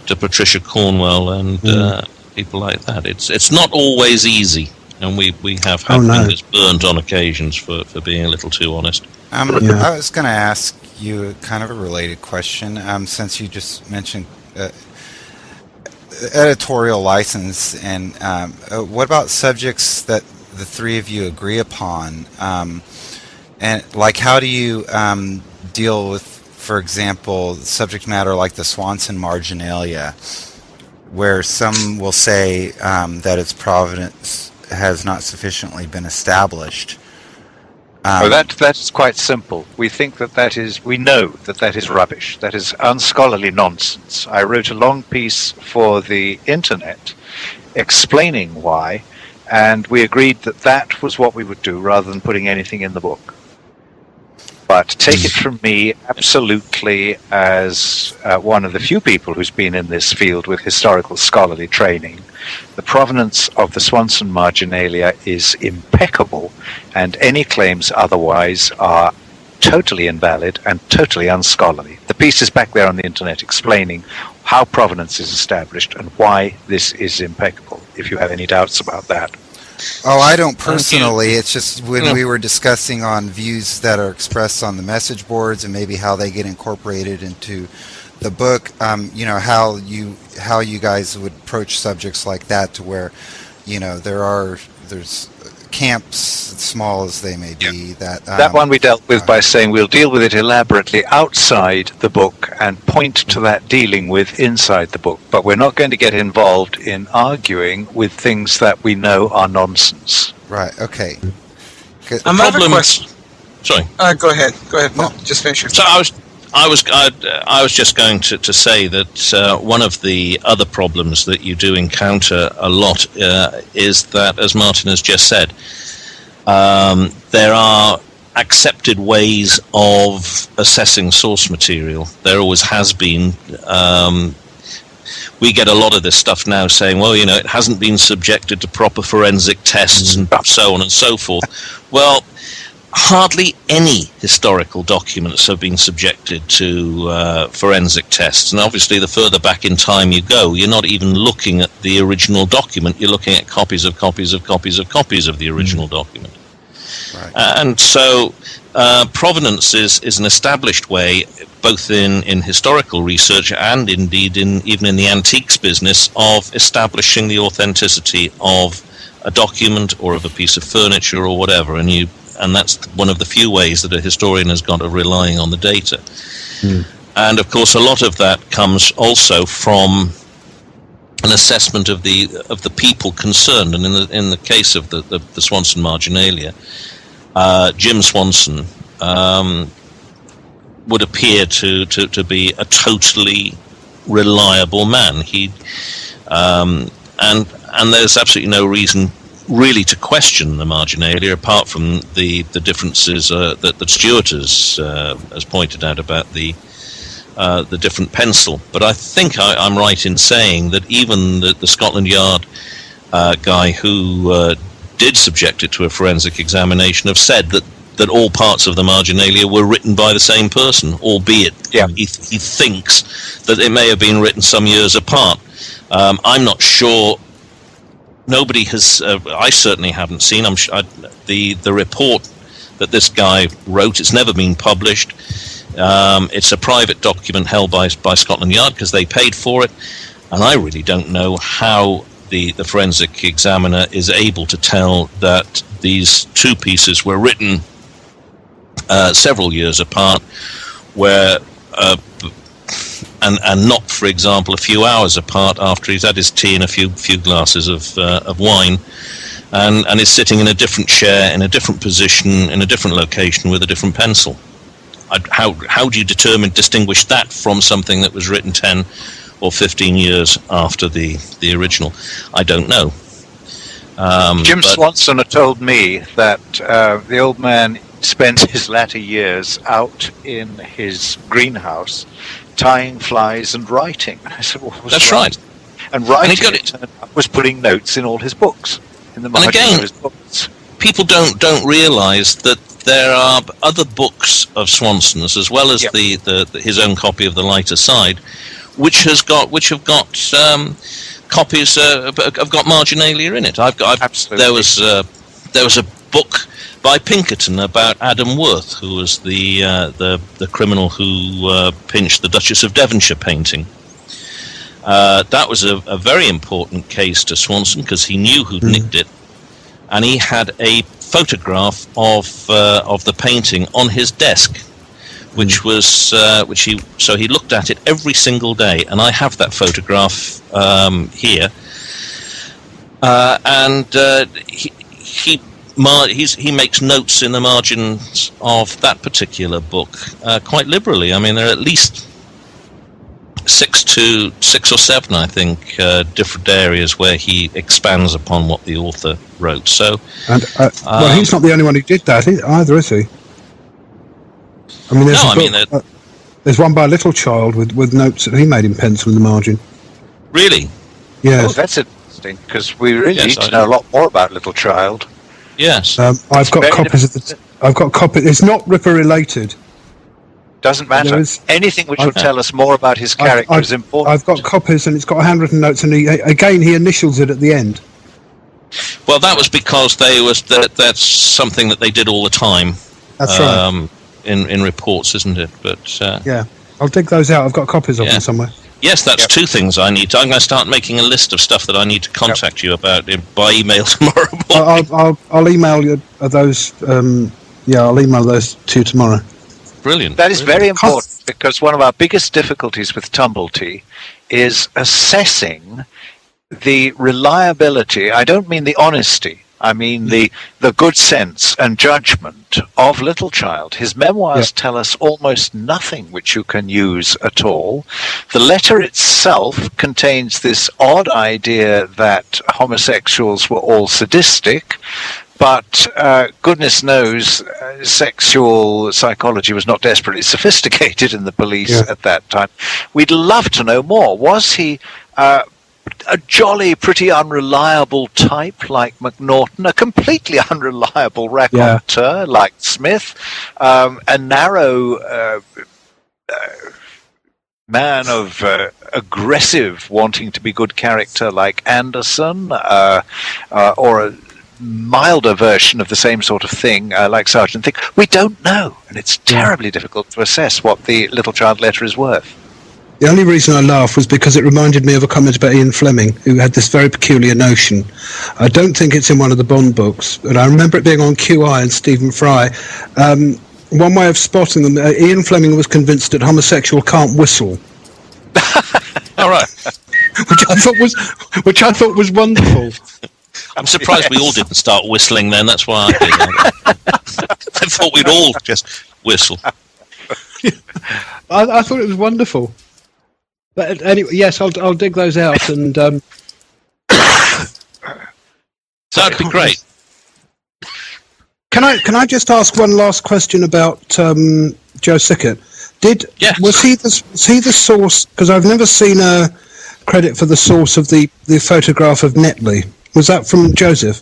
S4: Patricia Cornwell and people like that. It's not always easy, and we have had fingers burnt on occasions for being a little too honest.
S7: I was going to ask you kind of a related question, since you just mentioned editorial license, and what about subjects that the three of you agree upon, and like, how do you deal with, for example, subject matter like the Swanson marginalia, where some will say that its provenance has not sufficiently been established?
S2: That's quite simple. We think we know that is rubbish. That is unscholarly nonsense. I wrote a long piece for the internet explaining why, and we agreed that was what we would do rather than putting anything in the book. But take it from me, absolutely, as one of the few people who's been in this field with historical scholarly training, the provenance of the Swanson marginalia is impeccable, and any claims otherwise are totally invalid and totally unscholarly. The piece is back there on the internet explaining how provenance is established and why this is impeccable, if you have any doubts about that.
S7: Oh, I don't personally. It's just when we were discussing on views that are expressed on the message boards and maybe how they get incorporated into the book, you know, how you guys would approach subjects like that, to where, you know, there's camps, small as they may be,
S2: that one we dealt with by saying we'll deal with it elaborately outside the book and point to that dealing with inside the book, but we're not going to get involved in arguing with things that we know are nonsense.
S7: Right. Okay.
S3: I have a question.
S4: Sorry.
S3: Go ahead, Paul. Just finish your.
S4: So I was just going to say that one of the other problems that you do encounter a lot is that, as Martin has just said, there are accepted ways of assessing source material. There always has been. We get a lot of this stuff now saying, well, you know, it hasn't been subjected to proper forensic tests and so on and so forth. Well, hardly any historical documents have been subjected to forensic tests, and obviously the further back in time you go, you're not even looking at the original document, you're looking at copies of the original document.
S7: Right.
S4: And so provenance is an established way, both in historical research and indeed even in the antiques business, of establishing the authenticity of a document or of a piece of furniture or whatever, and that's one of the few ways that a historian has got of relying on the data. And of course, a lot of that comes also from an assessment of the people concerned. And in the case of the Swanson marginalia, Jim Swanson would appear to be a totally reliable man. And there's absolutely no reason really to question the marginalia, apart from the differences that Stuart has pointed out about the different pencil. But I think I'm right in saying that even the Scotland Yard guy who did subject it to a forensic examination have said that all parts of the marginalia were written by the same person, albeit he thinks that it may have been written some years apart. I'm not sure. Nobody has. I certainly haven't seen. The report that this guy wrote. It's never been published. It's a private document held by Scotland Yard because they paid for it, and I really don't know how the forensic examiner is able to tell that these two pieces were written several years apart, where and not, for example, a few hours apart after he's had his tea and a few glasses of wine, and is sitting in a different chair, in a different position, in a different location with a different pencil. How do you distinguish that from something that was written 10 or 15 years after the original? I don't know.
S2: Jim Swanson had told me that the old man spent his latter years out in his greenhouse tying flies and writing. I said, what was
S4: That's right.
S2: And writing was putting notes in all his books, in the margin of his books.
S4: People don't realise that there are other books of Swanson's, as well as his own copy of The Lighter Side, which have got copies have got marginalia in it.
S2: Absolutely.
S4: There was a book by Pinkerton about Adam Worth, who was the criminal who pinched the Duchess of Devonshire painting. That was a very important case to Swanson because he knew who'd nicked it, and he had a photograph of the painting on his desk, which he looked at it every single day, and I have that photograph here, and he makes notes in the margins of that particular book quite liberally. I mean, there are at least six or seven, I think, different areas where he expands upon what the author wrote. So, and
S5: well, he's not the only one who did that either, is he? I mean, there's one by a little child with notes that he made in pencil in the margin.
S4: Really?
S5: Yes.
S2: Oh, that's interesting, because we really need to know a lot more about Little Child.
S4: Yes.
S5: I've got copies of I've got copies. It's not Ripper related.
S2: Doesn't matter. Anything which will tell us more about his character is important.
S5: I've got copies, and it's got handwritten notes, and he initials it at the end.
S4: Well, that was because that's something that they did all the time.
S5: That's right.
S4: In reports, isn't it? But
S5: yeah, I'll dig those out. I've got copies of them somewhere.
S4: Yes, that's two things I need to. I'm going to start making a list of stuff that I need to contact you about by email tomorrow morning.
S5: I'll email you those. I'll email those to you tomorrow.
S4: Brilliant.
S2: That is very important, because one of our biggest difficulties with Tumblety is assessing the reliability. I don't mean the honesty. I mean the good sense and judgment of Little Child. His memoirs tell us almost nothing which you can use at all. The letter itself contains this odd idea that homosexuals were all sadistic, but goodness knows sexual psychology was not desperately sophisticated in the police at that time. We'd love to know more. Was he a jolly, pretty unreliable type like McNaughton, a completely unreliable raconteur like Smith, a narrow man of aggressive wanting to be good character like Anderson, or a milder version of the same sort of thing like Sergeant Thick? We don't know, and it's terribly difficult to assess what the Little Child letter is worth.
S5: The only reason I laughed was because it reminded me of a comment about Ian Fleming, who had this very peculiar notion. I don't think it's in one of the Bond books, but I remember it being on QI and Stephen Fry. One way of spotting them, Ian Fleming was convinced that homosexual can't whistle.
S4: All right.
S5: Which I thought was wonderful.
S4: I'm surprised we all didn't start whistling then. That's why I did. I thought we'd all just whistle.
S5: I thought it was wonderful. But anyway, yes, I'll dig those out, and
S4: that'd be great.
S5: Can I just ask one last question about Joe Sickert? Was he the source? Because I've never seen a credit for the source of the photograph of Netley. Was that from Joseph?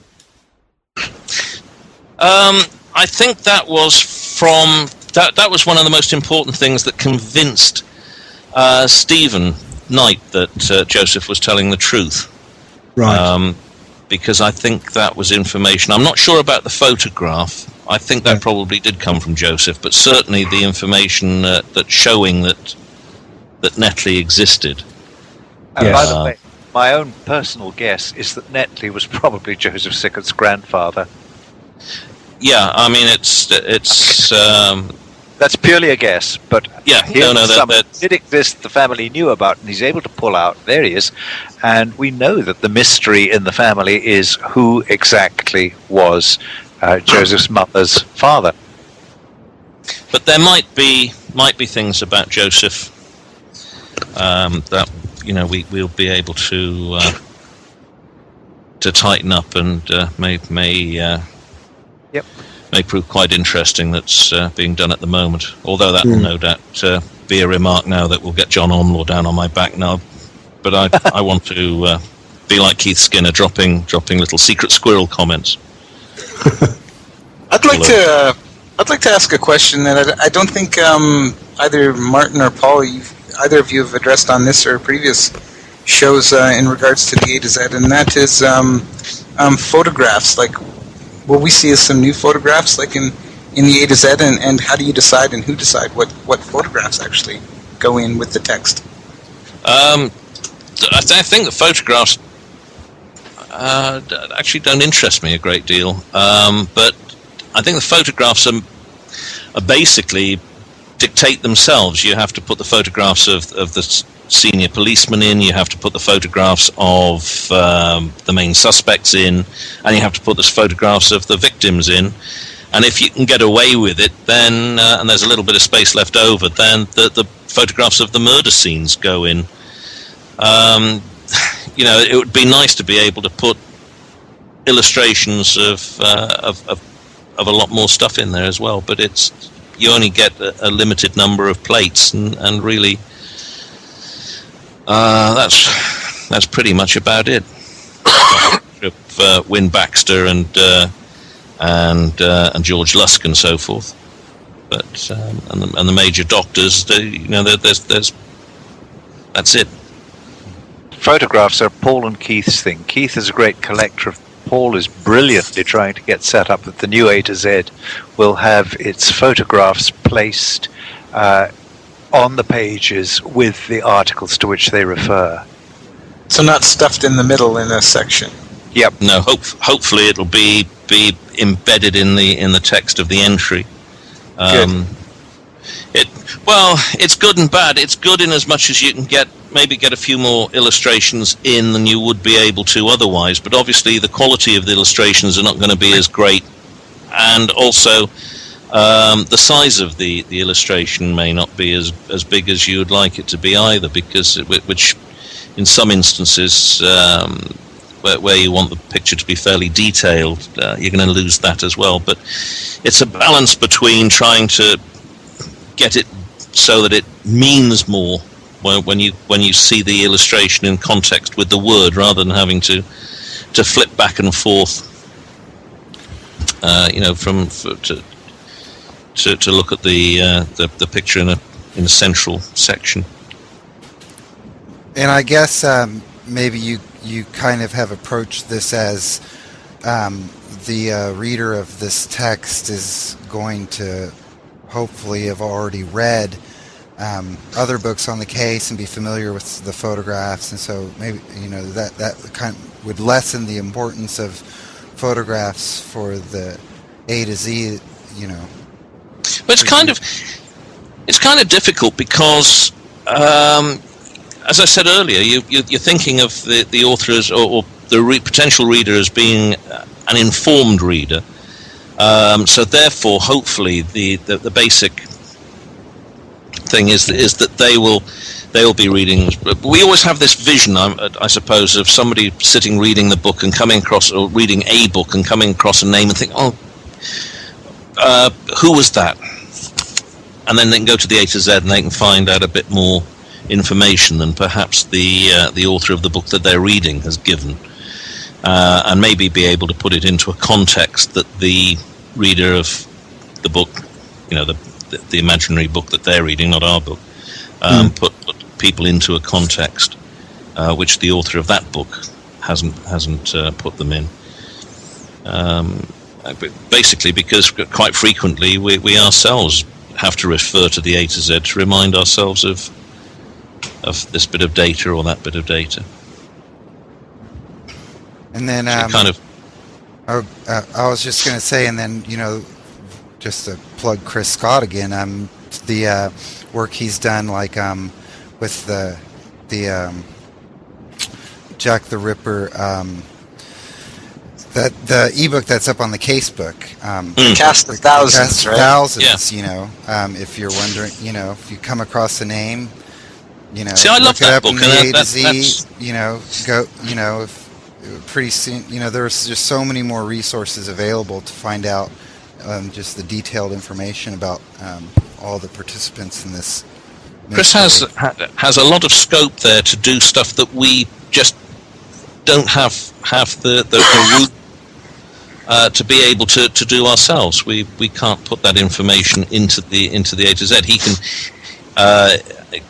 S4: I think that was from that was one of the most important things that convinced Stephen Knight that Joseph was telling the truth.
S5: Right.
S4: Because I think that was information. I'm not sure about the photograph. I think that probably did come from Joseph, but certainly the information that's showing that Netley existed.
S2: And by the way, my own personal guess is that Netley was probably Joseph Sickert's grandfather.
S4: Yeah, I mean it's
S2: that's purely a guess, but
S4: that
S2: did exist. The family knew about, and he's able to pull out. There he is, and we know that the mystery in the family is who exactly was Joseph's mother's father.
S4: But there might be things about Joseph that we'll be able to tighten up and may prove quite interesting. That's being done at the moment. Although that will no doubt be a remark now that will get John Ormlaw down on my back now. But I want to be like Keith Skinner, dropping little secret squirrel comments.
S3: I'd like to ask a question that I don't think either Martin or Paul, either of you have addressed on this or previous shows in regards to the A to Z, and that is photographs. Like, will we see some new photographs, like in the A to Z, and how do you decide and who decide what photographs actually go in with the text?
S4: I think the photographs actually don't interest me a great deal, but I think the photographs are basically dictate themselves. You have to put the photographs of the senior policeman in, you have to put the photographs of the main suspects in, and you have to put the photographs of the victims in. And if you can get away with it, then and there's a little bit of space left over, then the photographs of the murder scenes go in. It would be nice to be able to put illustrations of a lot more stuff in there as well, but you only get a limited number of plates, and really that's pretty much about it. Win Baxter and George Lusk and so forth, but and the major doctors, there's that's it.
S2: Photographs are Paul and Keith's thing. Keith is a great collector of. Paul is brilliantly trying to get set up that the new A to Z will have its photographs placed on the pages with the articles to which they refer.
S3: So not stuffed in the middle in a section.
S2: Yep.
S4: No. Hopefully it'll be embedded in the text of the entry.
S2: Good.
S4: It's good and bad. It's good in as much as you can maybe get a few more illustrations in than you would be able to otherwise, but obviously the quality of the illustrations are not going to be as great, and also the size of the illustration may not be as big as you would like it to be either, because which in some instances where you want the picture to be fairly detailed, you're going to lose that as well. But it's a balance between trying to get it so that it means more when you see the illustration in context with the word, rather than having to flip back and forth, to look at the picture in a central section.
S7: And I guess maybe you kind of have approached this as the reader of this text is going to hopefully have already read other books on the case and be familiar with the photographs, and so maybe that kind of would lessen the importance of photographs for the A to Z.
S4: But it's kind of difficult because, as I said earlier, you're thinking of the author as, or the potential reader as being an informed reader. So therefore, hopefully, the basic thing is that they will be reading. We always have this vision, I suppose, of somebody sitting reading the book and coming across, or reading a book and coming across a name and think, who was that? And then they can go to the A to Z and they can find out a bit more information than perhaps the author of the book that they're reading has given, and maybe be able to put it into a context that the reader of the book, the imaginary book that they're reading, not our book, put people into a context which the author of that book hasn't put them in. Basically, because quite frequently we ourselves have to refer to the A to Z to remind ourselves of this bit of data or that bit of data.
S7: And then I was just going to say, and then just to plug Chris Scott again, the work he's done, like with the Jack the Ripper, the ebook that's up on the casebook,
S3: Cast of Thousands, right?
S7: Thousands, yeah. If you're wondering, if you come across a name,
S4: See, I love that book.
S7: In the A to Z, go, pretty soon, there's just so many more resources available to find out just the detailed information about all the participants in this.
S4: Chris has a lot of scope there to do stuff that we just don't have the route to be able to do ourselves. We can't put that information into the A to Z. He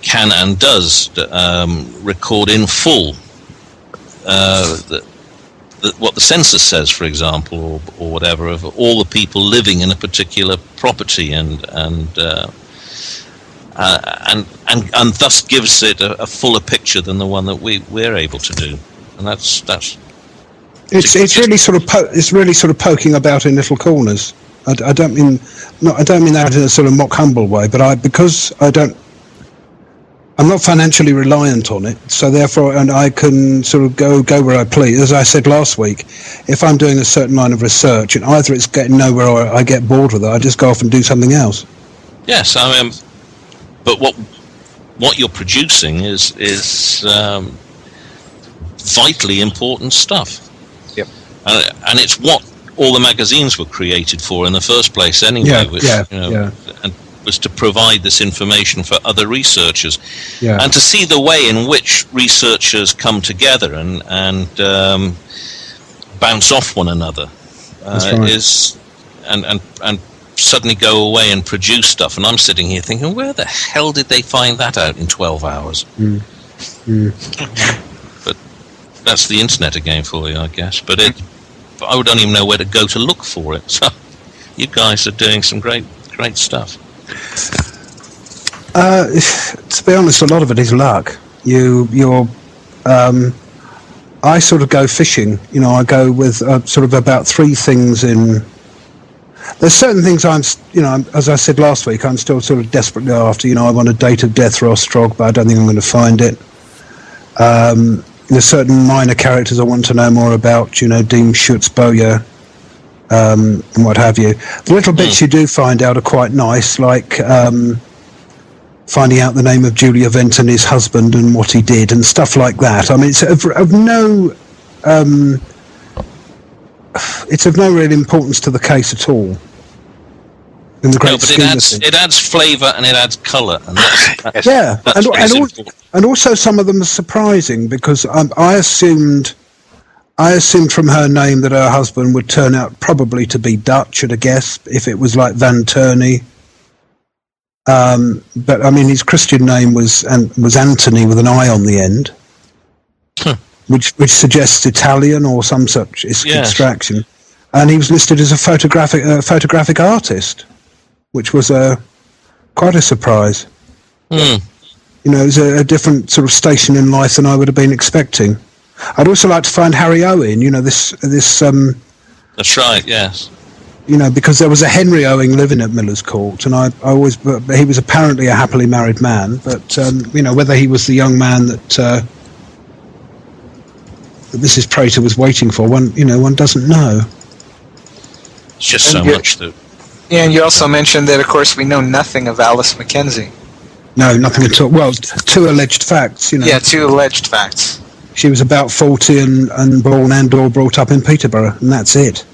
S4: can and does record in full what the census says, for example, or whatever, of all the people living in a particular property, and thus gives it a fuller picture than the one that we're able to do, and that's.
S5: It's really sort of poking about in little corners. I don't mean that in a sort of mock humble way, but I'm not financially reliant on it, so therefore, and I can sort of go where I please. As I said last week, if I'm doing a certain line of research and either it's getting nowhere or I get bored with it, I just go off and do something else.
S4: Yes, but what you're producing is vitally important stuff.
S2: Yep.
S4: And it's what all the magazines were created for in the first place, anyway. And was to provide this information for other researchers, and to see the way in which researchers come together and bounce off one another is and suddenly go away and produce stuff. And I'm sitting here thinking, where the hell did they find that out in 12 hours? But that's the internet again for you, I guess. But I don't even know where to go to look for it. So you guys are doing some great stuff.
S5: To be honest, a lot of it is luck. I sort of go fishing. I go with sort of about three things in. There's certain things as I said last week, I'm still sort of desperately after. I want a date of death Rostrog, but I don't think I'm going to find it. There's certain minor characters I want to know more about. Dean Schutz, Bowyer. And what have you. The little bits you do find out are quite nice, like finding out the name of Julia Venton, his husband, and what he did, and stuff like that. I mean, it's of no real importance to the case at all. In the great scheme of things.
S4: It adds flavour and it adds colour, and that's
S5: and also some of them are surprising, because I assumed from her name that her husband would turn out probably to be Dutch at a guess, if it was like Van Turney. But I mean, his Christian name was Anthony with an I on the end, which suggests Italian or some such extraction. And he was listed as a photographic artist, which was quite a surprise. It was a different sort of station in life than I would have been expecting. I'd also like to find Harry Owen, this.
S4: That's right, yes.
S5: Because there was a Henry Owen living at Miller's Court, and he was apparently a happily married man, but, whether he was the young man that Mrs. Prater was waiting for, one doesn't know.
S4: It's just so much that...
S3: Yeah, and you also mentioned that, of course, we know nothing of Alice Mackenzie.
S5: No, nothing at all. Well, 2 alleged facts,
S3: Yeah, 2 alleged facts.
S5: She was about 40 and born and/or brought up in Peterborough, and that's it.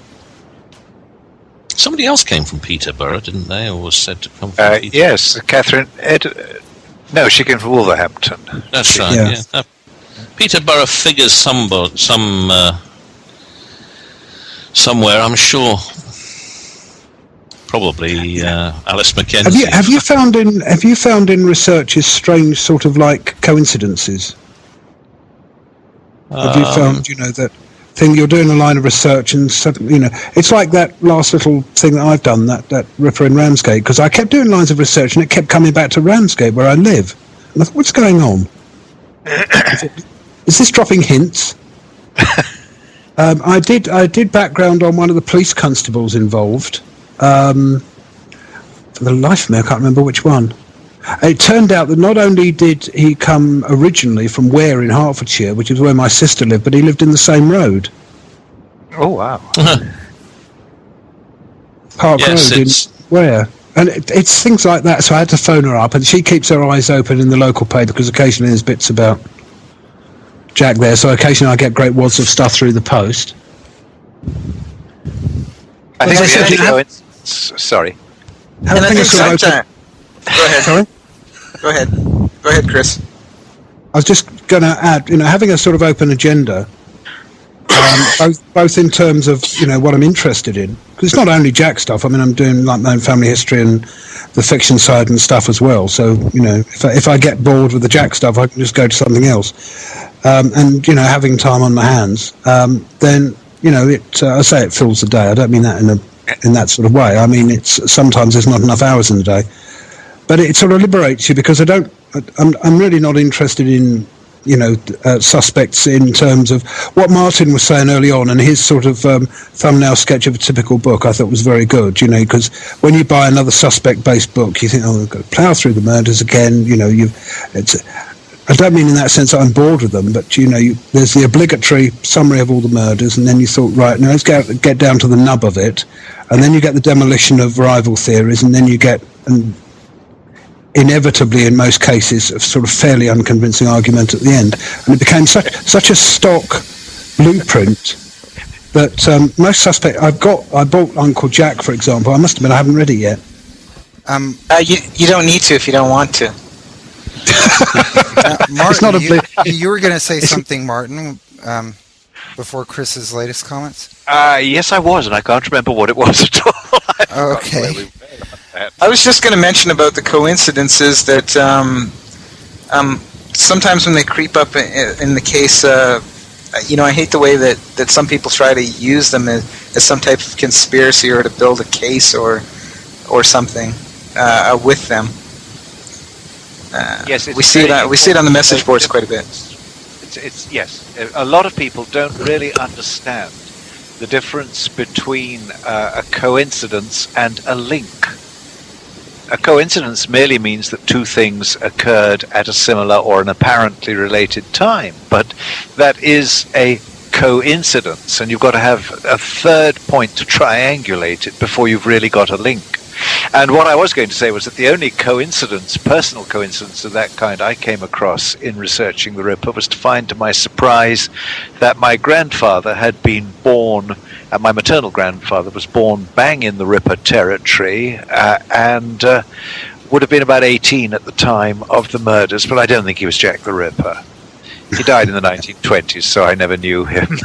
S4: Somebody else came from Peterborough, didn't they, or was said to come from Peterborough?
S2: Yes, Catherine. No, she came from Wolverhampton.
S4: That's right.
S5: Yeah.
S4: Yeah. Peterborough figures somewhere, I'm sure. Probably Alice Mackenzie.
S5: Have you found in researches strange sort of like coincidences? Have you found that thing you're doing a line of research and suddenly it's like that last little thing that I've done that Ripper in Ramsgate, because I kept doing lines of research and it kept coming back to Ramsgate where I live, and I thought, what's going on? Is this dropping hints? I did background on one of the police constables involved. For the life of me, I can't remember which one. It turned out that not only did he come originally from Ware in Hertfordshire, which is where my sister lived, but he lived in the same road.
S2: Oh, wow.
S5: Park
S4: Yes,
S5: Road in Ware. And it's things like that, so I had to phone her up, and she keeps her eyes open in the local paper, because occasionally there's bits about Jack there, so occasionally I get great wads of stuff through the post.
S2: I think
S5: As I said,
S2: sorry.
S3: And I think sometimes... Go ahead.
S5: Sorry?
S3: Go ahead, Chris.
S5: I was just going to add, having a sort of open agenda, both in terms of, what I'm interested in. Because it's not only Jack stuff. I mean, I'm doing like my own family history and the fiction side and stuff as well. So, if I get bored with the Jack stuff, I can just go to something else. And, having time on my hands, then, I say it fills the day. I don't mean that in that sort of way. I mean, it's sometimes there's not enough hours in the day. But it sort of liberates you, because I'm really not interested in, suspects in terms of what Martin was saying early on, and his sort of thumbnail sketch of a typical book I thought was very good, because when you buy another suspect-based book, you think, oh, we've got to plough through the murders again, I don't mean in that sense that I'm bored with them, but, there's the obligatory summary of all the murders, and then you thought, right, now let's get down to the nub of it, and then you get the demolition of rival theories, and then you get... inevitably, in most cases, a sort of fairly unconvincing argument at the end, and it became such a stock blueprint that most suspect. I bought Uncle Jack, for example. I must admit I haven't read it yet.
S3: You don't need to if you don't want to.
S7: Martin,
S5: It's not a
S7: you were going to say something, Martin, before Chris's latest comments?
S2: Yes, I was, and I can't remember what it was at all.
S7: Okay.
S3: I was just going to mention about the coincidences that sometimes when they creep up in the case, I hate the way that some people try to use them as some type of conspiracy or to build a case or something with them.
S2: Yes,
S3: we see it on the message boards quite a bit.
S2: It's yes. A lot of people don't really understand the difference between a coincidence and a link. A coincidence merely means that 2 things occurred at a similar or an apparently related time, but that is a coincidence, and you've got to have a third point to triangulate it before you've really got a link. And what I was going to say was that the only personal coincidence of that kind I came across in researching the Ripper was to find, to my surprise, that my grandfather had been born, my maternal grandfather was born bang in the Ripper territory, and would have been about 18 at the time of the murders, but I don't think he was Jack the Ripper. He died in the 1920s, so I never knew him.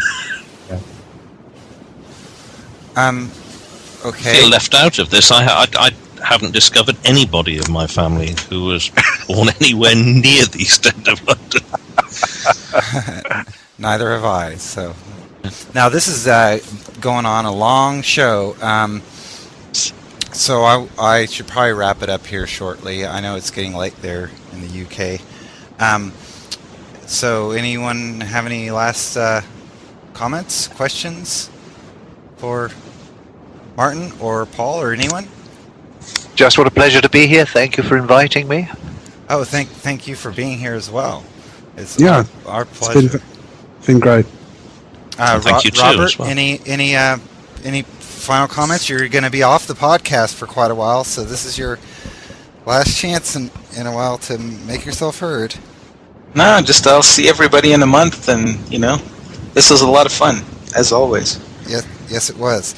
S7: Okay.
S4: I feel left out of this. I haven't discovered anybody of my family who was born anywhere near the east end of London.
S7: Neither have I. So now this is going on a long show. So I should probably wrap it up here shortly. I know it's getting late there in the UK. So anyone have any last comments, questions for Martin or Paul or anyone?
S2: Just what a pleasure to be here. Thank you for inviting me.
S7: Oh, thank you for being here as well. It's our pleasure.
S5: It's been great.
S4: Thank you too,
S7: Robert,
S4: as well.
S7: Any final comments? You're going to be off the podcast for quite a while, so this is your last chance in a while to make yourself heard.
S3: No, just I'll see everybody in a month, and this was a lot of fun as always.
S7: Yes, it was.